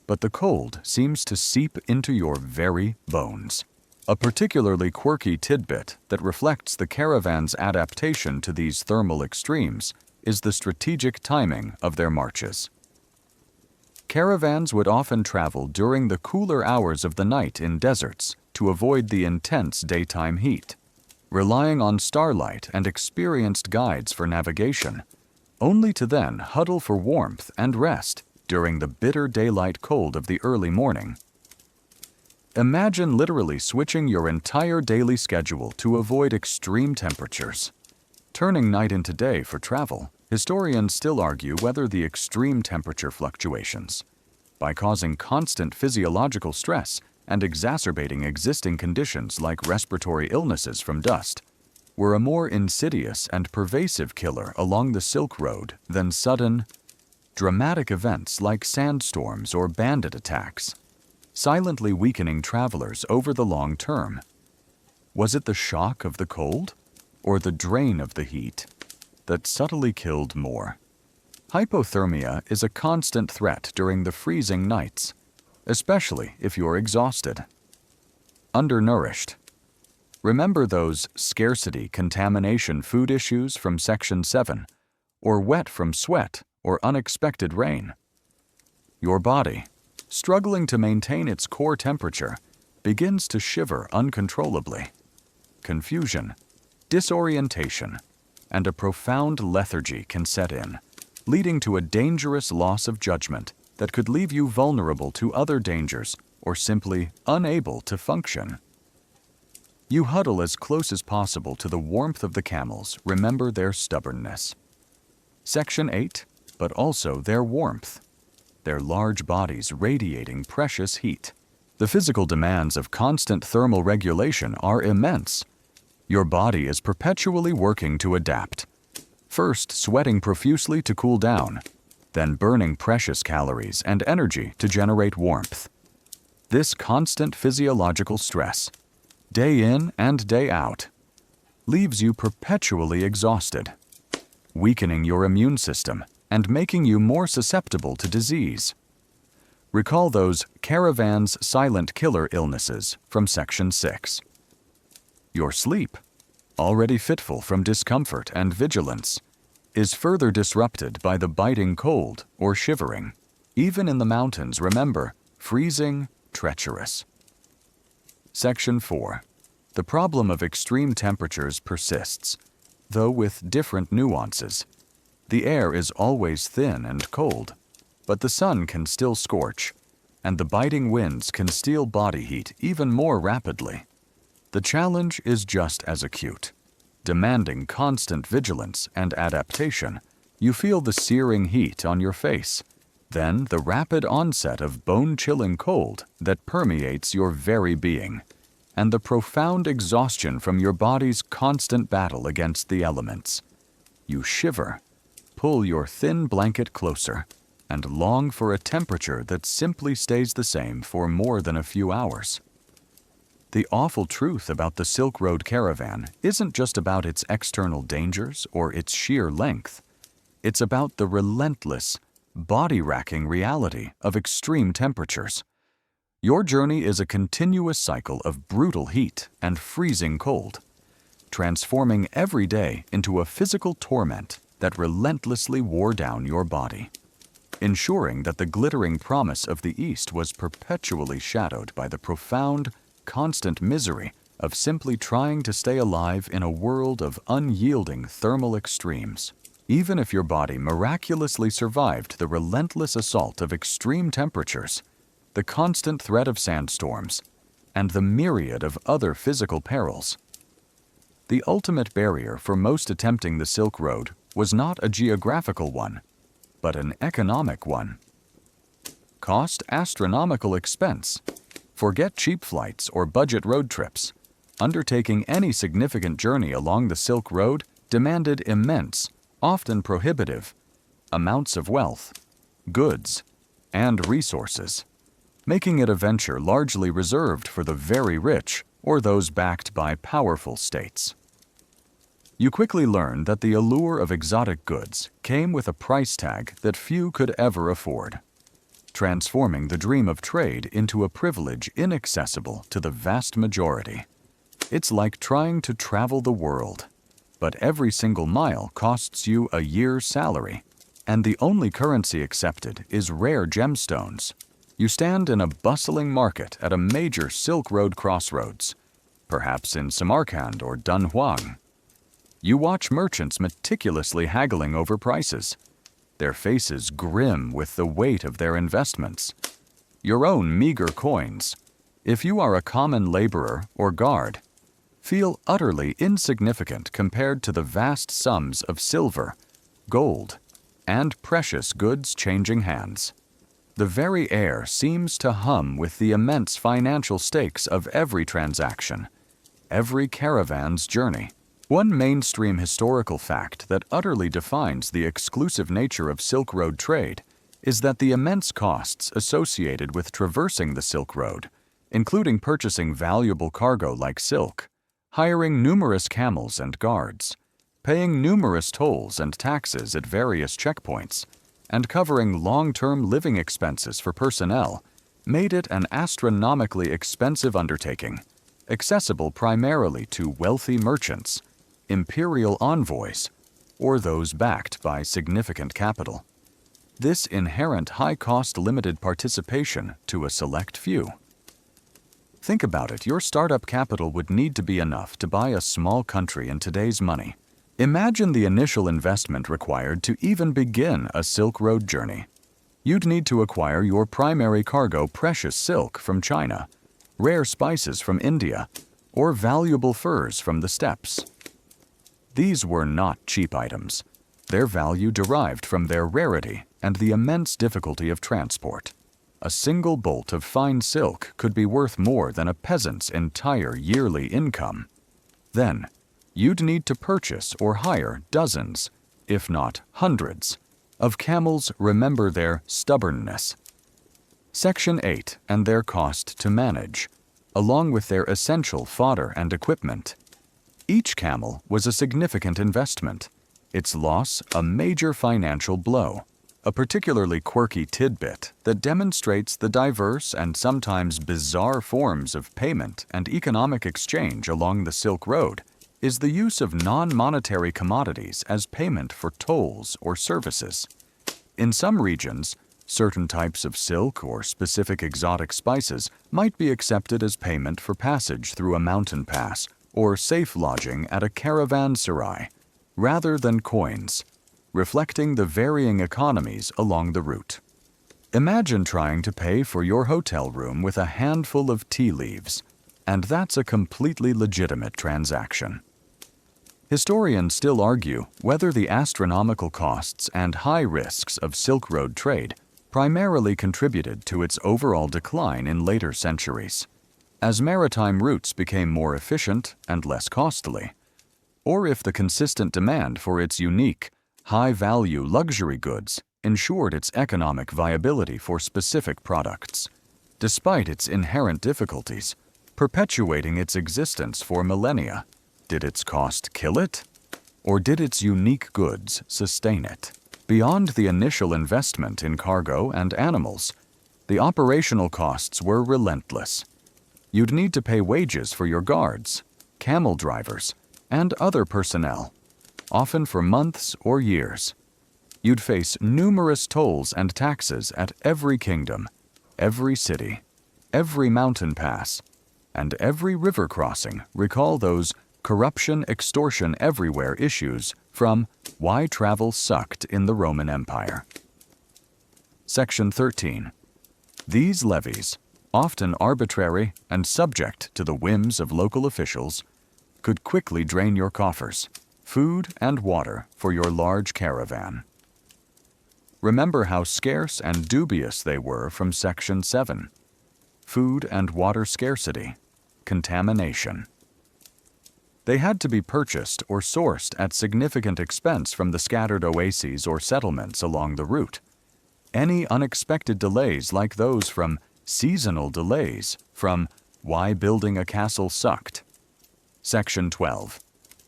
But the cold seems to seep into your very bones. A particularly quirky tidbit that reflects the caravan's adaptation to these thermal extremes is the strategic timing of their marches. Caravans would often travel during the cooler hours of the night in deserts to avoid the intense daytime heat, relying on starlight and experienced guides for navigation, only to then huddle for warmth and rest during the bitter daylight cold of the early morning. Imagine literally switching your entire daily schedule to avoid extreme temperatures. Turning night into day for travel, historians still argue whether the extreme temperature fluctuations, by causing constant physiological stress and exacerbating existing conditions like respiratory illnesses from dust, were a more insidious and pervasive killer along the Silk Road than sudden, dramatic events like sandstorms or bandit attacks, silently weakening travelers over the long term. Was it the shock of the cold, or the drain of the heat, that subtly killed more? Hypothermia is a constant threat during the freezing nights, especially if you're exhausted. Undernourished. Remember those scarcity contamination food issues from Section 7, or wet from sweat or unexpected rain? Your body, struggling to maintain its core temperature, begins to shiver uncontrollably. Confusion, disorientation, and a profound lethargy can set in, leading to a dangerous loss of judgment that could leave you vulnerable to other dangers or simply unable to function. You huddle as close as possible to the warmth of the camels. Remember their stubbornness. Section 8, but also their warmth. Their large bodies radiating precious heat. The physical demands of constant thermal regulation are immense. Your body is perpetually working to adapt. First, sweating profusely to cool down, then burning precious calories and energy to generate warmth. This constant physiological stress, day in and day out, leaves you perpetually exhausted, weakening your immune system and making you more susceptible to disease. Recall those Caravan's silent killer illnesses from Section 6. Your sleep, already fitful from discomfort and vigilance, is further disrupted by the biting cold or shivering. Even in the mountains, remember, freezing, treacherous. Section 4. The problem of extreme temperatures persists, though with different nuances. The air is always thin and cold, but the sun can still scorch, and the biting winds can steal body heat even more rapidly. The challenge is just as acute. Demanding constant vigilance and adaptation, you feel the searing heat on your face, then the rapid onset of bone-chilling cold that permeates your very being, and the profound exhaustion from your body's constant battle against the elements. You shiver, pull your thin blanket closer, and long for a temperature that simply stays the same for more than a few hours. The awful truth about the Silk Road caravan isn't just about its external dangers or its sheer length. It's about the relentless, body-racking reality of extreme temperatures. Your journey is a continuous cycle of brutal heat and freezing cold, transforming every day into a physical torment that relentlessly wore down your body, ensuring that the glittering promise of the East was perpetually shadowed by the profound, constant misery of simply trying to stay alive in a world of unyielding thermal extremes. Even if your body miraculously survived the relentless assault of extreme temperatures, the constant threat of sandstorms, and the myriad of other physical perils, the ultimate barrier for most attempting the Silk Road was not a geographical one, but an economic one. Cost astronomical expense. Forget cheap flights or budget road trips. Undertaking any significant journey along the Silk Road demanded immense, often prohibitive, amounts of wealth, goods, and resources, making it a venture largely reserved for the very rich or those backed by powerful states. You quickly learn that the allure of exotic goods came with a price tag that few could ever afford. transforming the dream of trade into a privilege inaccessible to the vast majority. It's like trying to travel the world, but every single mile costs you a year's salary, and the only currency accepted is rare gemstones. You stand in a bustling market at a major Silk Road crossroads, perhaps in Samarkand or Dunhuang. You watch merchants meticulously haggling over prices, their faces grim with the weight of their investments. Your own meager coins, if you are a common laborer or guard, feel utterly insignificant compared to the vast sums of silver, gold, and precious goods changing hands. The very air seems to hum with the immense financial stakes of every transaction, every caravan's journey. One mainstream historical fact that utterly defines the exclusive nature of Silk Road trade is that the immense costs associated with traversing the Silk Road, including purchasing valuable cargo like silk, hiring numerous camels and guards, paying numerous tolls and taxes at various checkpoints, and covering long-term living expenses for personnel, made it an astronomically expensive undertaking, accessible primarily to wealthy merchants, imperial envoys, or those backed by significant capital. This inherent high-cost limited participation to a select few. Think about it, your startup capital would need to be enough to buy a small country in today's money. Imagine the initial investment required to even begin a Silk Road journey. You'd need to acquire your primary cargo, precious silk from China, rare spices from India, or valuable furs from the steppes. These were not cheap items. Their value derived from their rarity and the immense difficulty of transport. A single bolt of fine silk could be worth more than a peasant's entire yearly income. Then, you'd need to purchase or hire dozens, if not hundreds, of camels. Remember their stubbornness. Section 8 and their cost to manage, along with their essential fodder and equipment. Each camel was a significant investment, its loss a major financial blow, a particularly quirky tidbit that demonstrates the diverse and sometimes bizarre forms of payment and economic exchange along the Silk Road is the use of non-monetary commodities as payment for tolls or services. In some regions, certain types of silk or specific exotic spices might be accepted as payment for passage through a mountain pass or safe lodging at a caravanserai, rather than coins, reflecting the varying economies along the route. Imagine trying to pay for your hotel room with a handful of tea leaves, and that's a completely legitimate transaction. Historians still argue whether the astronomical costs and high risks of Silk Road trade primarily contributed to its overall decline in later centuries, as maritime routes became more efficient and less costly, or if the consistent demand for its unique, high-value luxury goods ensured its economic viability for specific products, despite its inherent difficulties, perpetuating its existence for millennia. Did its cost kill it? Or did its unique goods sustain it? Beyond the initial investment in cargo and animals, the operational costs were relentless. You'd need to pay wages for your guards, camel drivers, and other personnel, often for months or years. You'd face numerous tolls and taxes at every kingdom, every city, every mountain pass, and every river crossing. Recall those corruption, extortion everywhere issues from Why Travel Sucked in the Roman Empire. Section 13. These levies, often arbitrary and subject to the whims of local officials, could quickly drain your coffers, food and water for your large caravan. Remember how scarce and dubious they were from Section 7. Food and water scarcity, contamination. They had to be purchased or sourced at significant expense from the scattered oases or settlements along the route. Any unexpected delays like those from seasonal delays from Why Building a Castle Sucked. Section 12.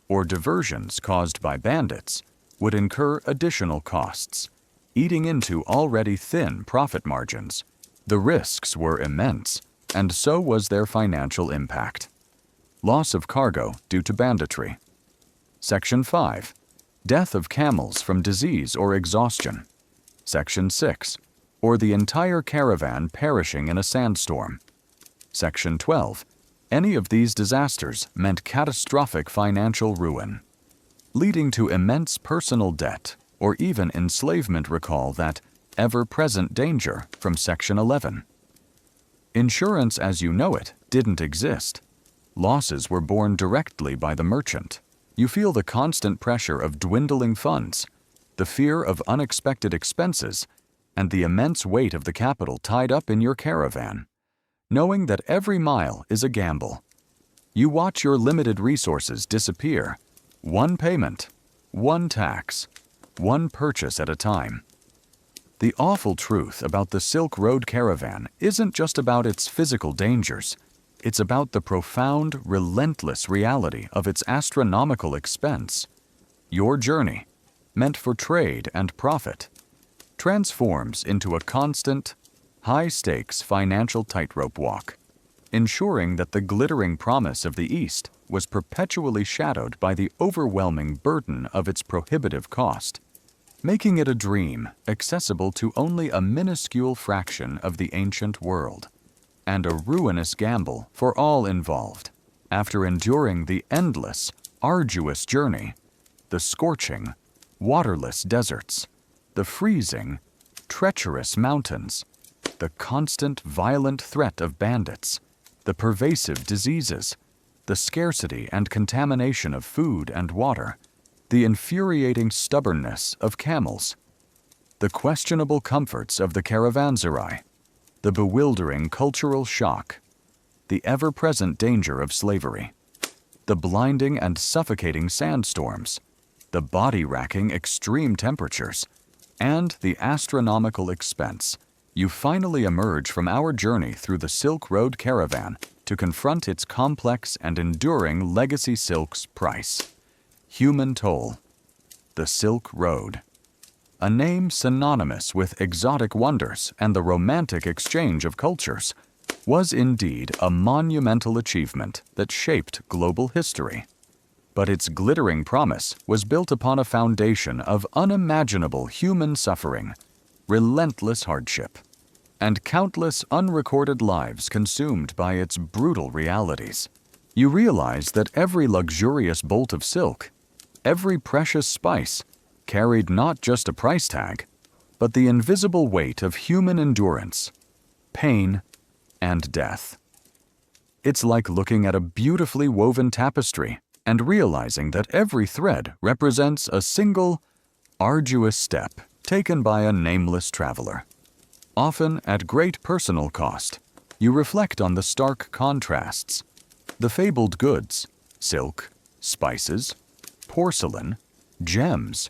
Or diversions caused by bandits would incur additional costs, eating into already thin profit margins. The risks were immense, and so was their financial impact. Loss of cargo due to banditry. Section 5. Death of camels from disease or exhaustion. Section 6. Or the entire caravan perishing in a sandstorm. Section 12. Any of these disasters meant catastrophic financial ruin, leading to immense personal debt or even enslavement. Recall that ever-present danger from Section 11. Insurance as you know it didn't exist. Losses were borne directly by the merchant. You feel the constant pressure of dwindling funds, the fear of unexpected expenses, and the immense weight of the capital tied up in your caravan, knowing that every mile is a gamble. You watch your limited resources disappear, one payment, one tax, one purchase at a time. The awful truth about the Silk Road caravan isn't just about its physical dangers. It's about the profound, relentless reality of its astronomical expense. Your journey, meant for trade and profit, transforms into a constant, high-stakes financial tightrope walk, ensuring that the glittering promise of the East was perpetually shadowed by the overwhelming burden of its prohibitive cost, making it a dream accessible to only a minuscule fraction of the ancient world, and a ruinous gamble for all involved. After enduring the endless, arduous journey, the scorching, waterless deserts, the freezing, treacherous mountains, the constant violent threat of bandits, the pervasive diseases, the scarcity and contamination of food and water, the infuriating stubbornness of camels, the questionable comforts of the caravanserai, the bewildering cultural shock, the ever-present danger of slavery, the blinding and suffocating sandstorms, the body-racking extreme temperatures, and the astronomical expense, you finally emerge from our journey through the Silk Road caravan to confront its complex and enduring legacy silk's price. Human toll. The Silk Road. A name synonymous with exotic wonders and the romantic exchange of cultures, was indeed a monumental achievement that shaped global history. But its glittering promise was built upon a foundation of unimaginable human suffering, relentless hardship, and countless unrecorded lives consumed by its brutal realities. You realize that every luxurious bolt of silk, every precious spice, carried not just a price tag, but the invisible weight of human endurance, pain, and death. It's like looking at a beautifully woven tapestry and realizing that every thread represents a single, arduous step taken by a nameless traveler. Often at great personal cost, you reflect on the stark contrasts. The fabled goods, silk, spices, porcelain, gems,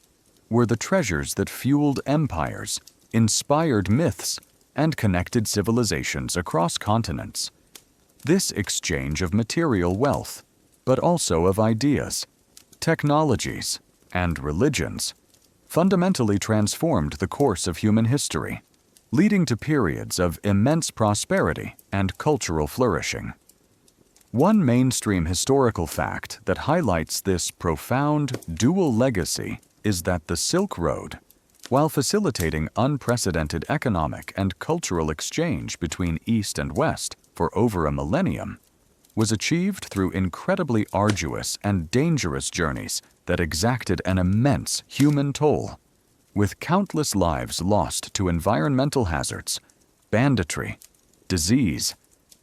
were the treasures that fueled empires, inspired myths, and connected civilizations across continents. This exchange of material wealth, but also of ideas, technologies, and religions, fundamentally transformed the course of human history, leading to periods of immense prosperity and cultural flourishing. One mainstream historical fact that highlights this profound dual legacy is that the Silk Road, while facilitating unprecedented economic and cultural exchange between East and West for over a millennium, was achieved through incredibly arduous and dangerous journeys that exacted an immense human toll, with countless lives lost to environmental hazards, banditry, disease,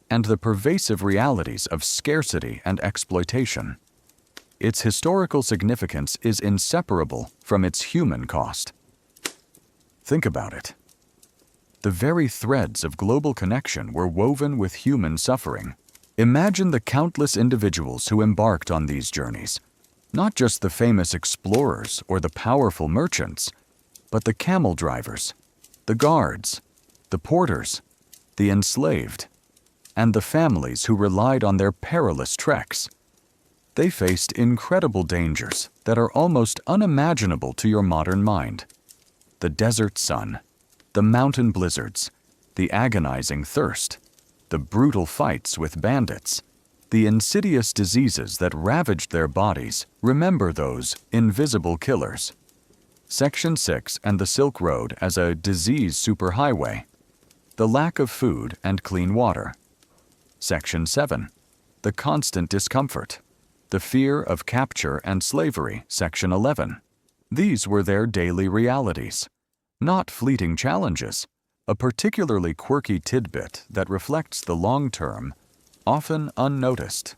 and the pervasive realities of scarcity and exploitation. Its historical significance is inseparable from its human cost. Think about it. The very threads of global connection were woven with human suffering. Imagine the countless individuals who embarked on these journeys, not just the famous explorers or the powerful merchants, but the camel drivers, the guards, the porters, the enslaved, and the families who relied on their perilous treks. They faced incredible dangers that are almost unimaginable to your modern mind. the desert sun, the mountain blizzards, the agonizing thirst, the brutal fights with bandits, the insidious diseases that ravaged their bodies. Remember those invisible killers. Section 6 and the Silk Road as a disease superhighway. The lack of food and clean water. Section 7. The constant discomfort. The fear of capture and slavery. Section 11. These were their daily realities. Not fleeting challenges, a particularly quirky tidbit that reflects the long-term, often unnoticed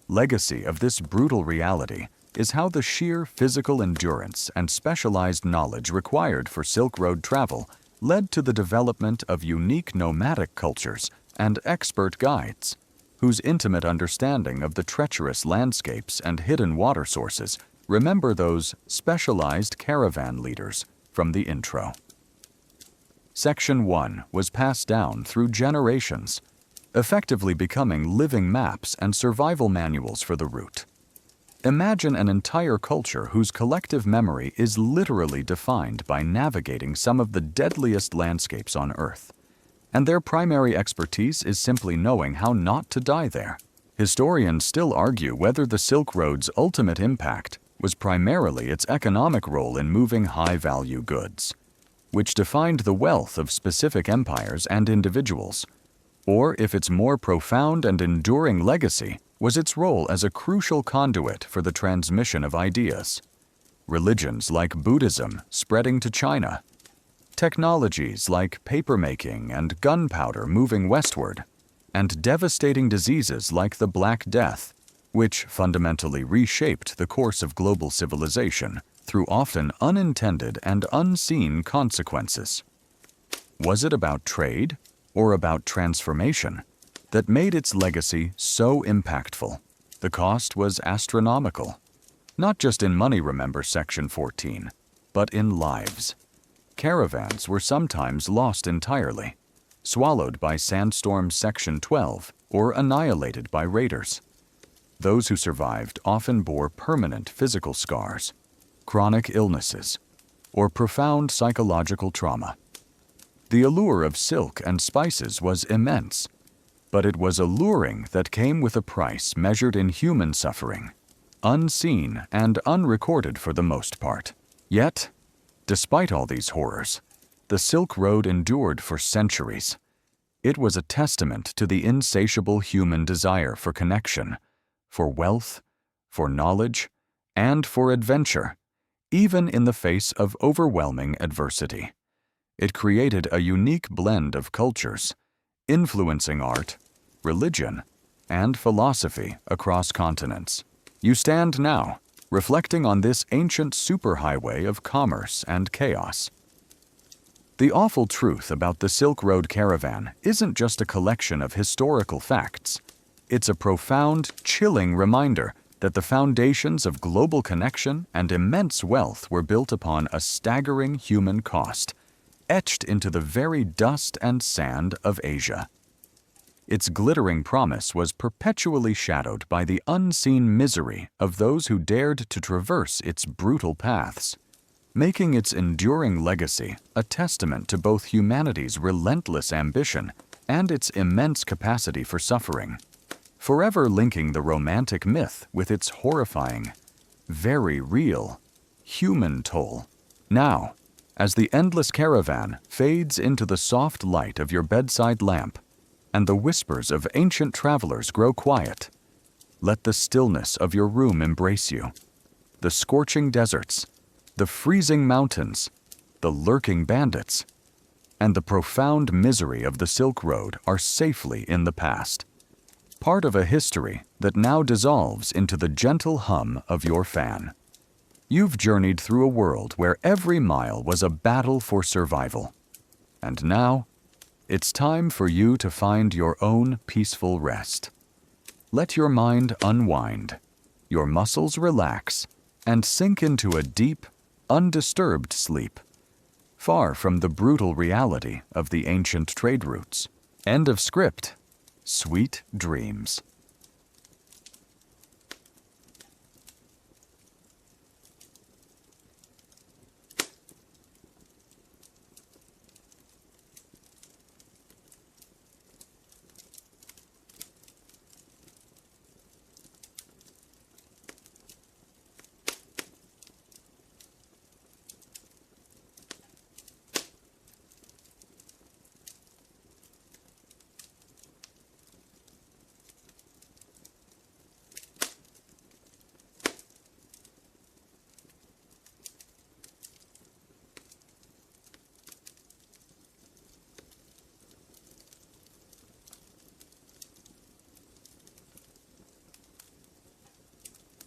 legacy of this brutal reality is how the sheer physical endurance and specialized knowledge required for Silk Road travel led to the development of unique nomadic cultures and expert guides, whose intimate understanding of the treacherous landscapes and hidden water sources. Remember those specialized caravan leaders from the intro. Section 1 was passed down through generations, effectively becoming living maps and survival manuals for the route. Imagine an entire culture whose collective memory is literally defined by navigating some of the deadliest landscapes on Earth, and their primary expertise is simply knowing how not to die there. Historians still argue whether the Silk Road's ultimate impact was primarily its economic role in moving high-value goods, which defined the wealth of specific empires and individuals, or if its more profound and enduring legacy was its role as a crucial conduit for the transmission of ideas. Religions like Buddhism spreading to China, technologies like papermaking and gunpowder moving westward, and devastating diseases like the Black Death, which fundamentally reshaped the course of global civilization through often unintended and unseen consequences. Was it about trade or about transformation that made its legacy so impactful? The cost was astronomical, not just in money, remember Section 14, but in lives. Caravans were sometimes lost entirely, swallowed by sandstorms Section 12, or annihilated by raiders. Those who survived often bore permanent physical scars, chronic illnesses, or profound psychological trauma. The allure of silk and spices was immense, but it was alluring that came with a price measured in human suffering, unseen and unrecorded for the most part. Yet, despite all these horrors, the Silk Road endured for centuries. It was a testament to the insatiable human desire for connection, for wealth, for knowledge, and for adventure, even in the face of overwhelming adversity. It created a unique blend of cultures, influencing art, religion, and philosophy across continents. You stand now, reflecting on this ancient superhighway of commerce and chaos. The awful truth about the Silk Road Caravan isn't just a collection of historical facts. It's a profound, chilling reminder that the foundations of global connection and immense wealth were built upon a staggering human cost, etched into the very dust and sand of Asia. Its glittering promise was perpetually shadowed by the unseen misery of those who dared to traverse its brutal paths, making its enduring legacy a testament to both humanity's relentless ambition and its immense capacity for suffering, forever linking the romantic myth with its horrifying, very real, human toll. Now, as the endless caravan fades into the soft light of your bedside lamp, and the whispers of ancient travelers grow quiet, let the stillness of your room embrace you. The scorching deserts, the freezing mountains, the lurking bandits, and the profound misery of the Silk Road are safely in the past, part of a history that now dissolves into the gentle hum of your fan. You've journeyed through a world where every mile was a battle for survival, and now, it's time for you to find your own peaceful rest. Let your mind unwind, your muscles relax, and sink into a deep, undisturbed sleep, far from the brutal reality of the ancient trade routes. End of script. Sweet dreams.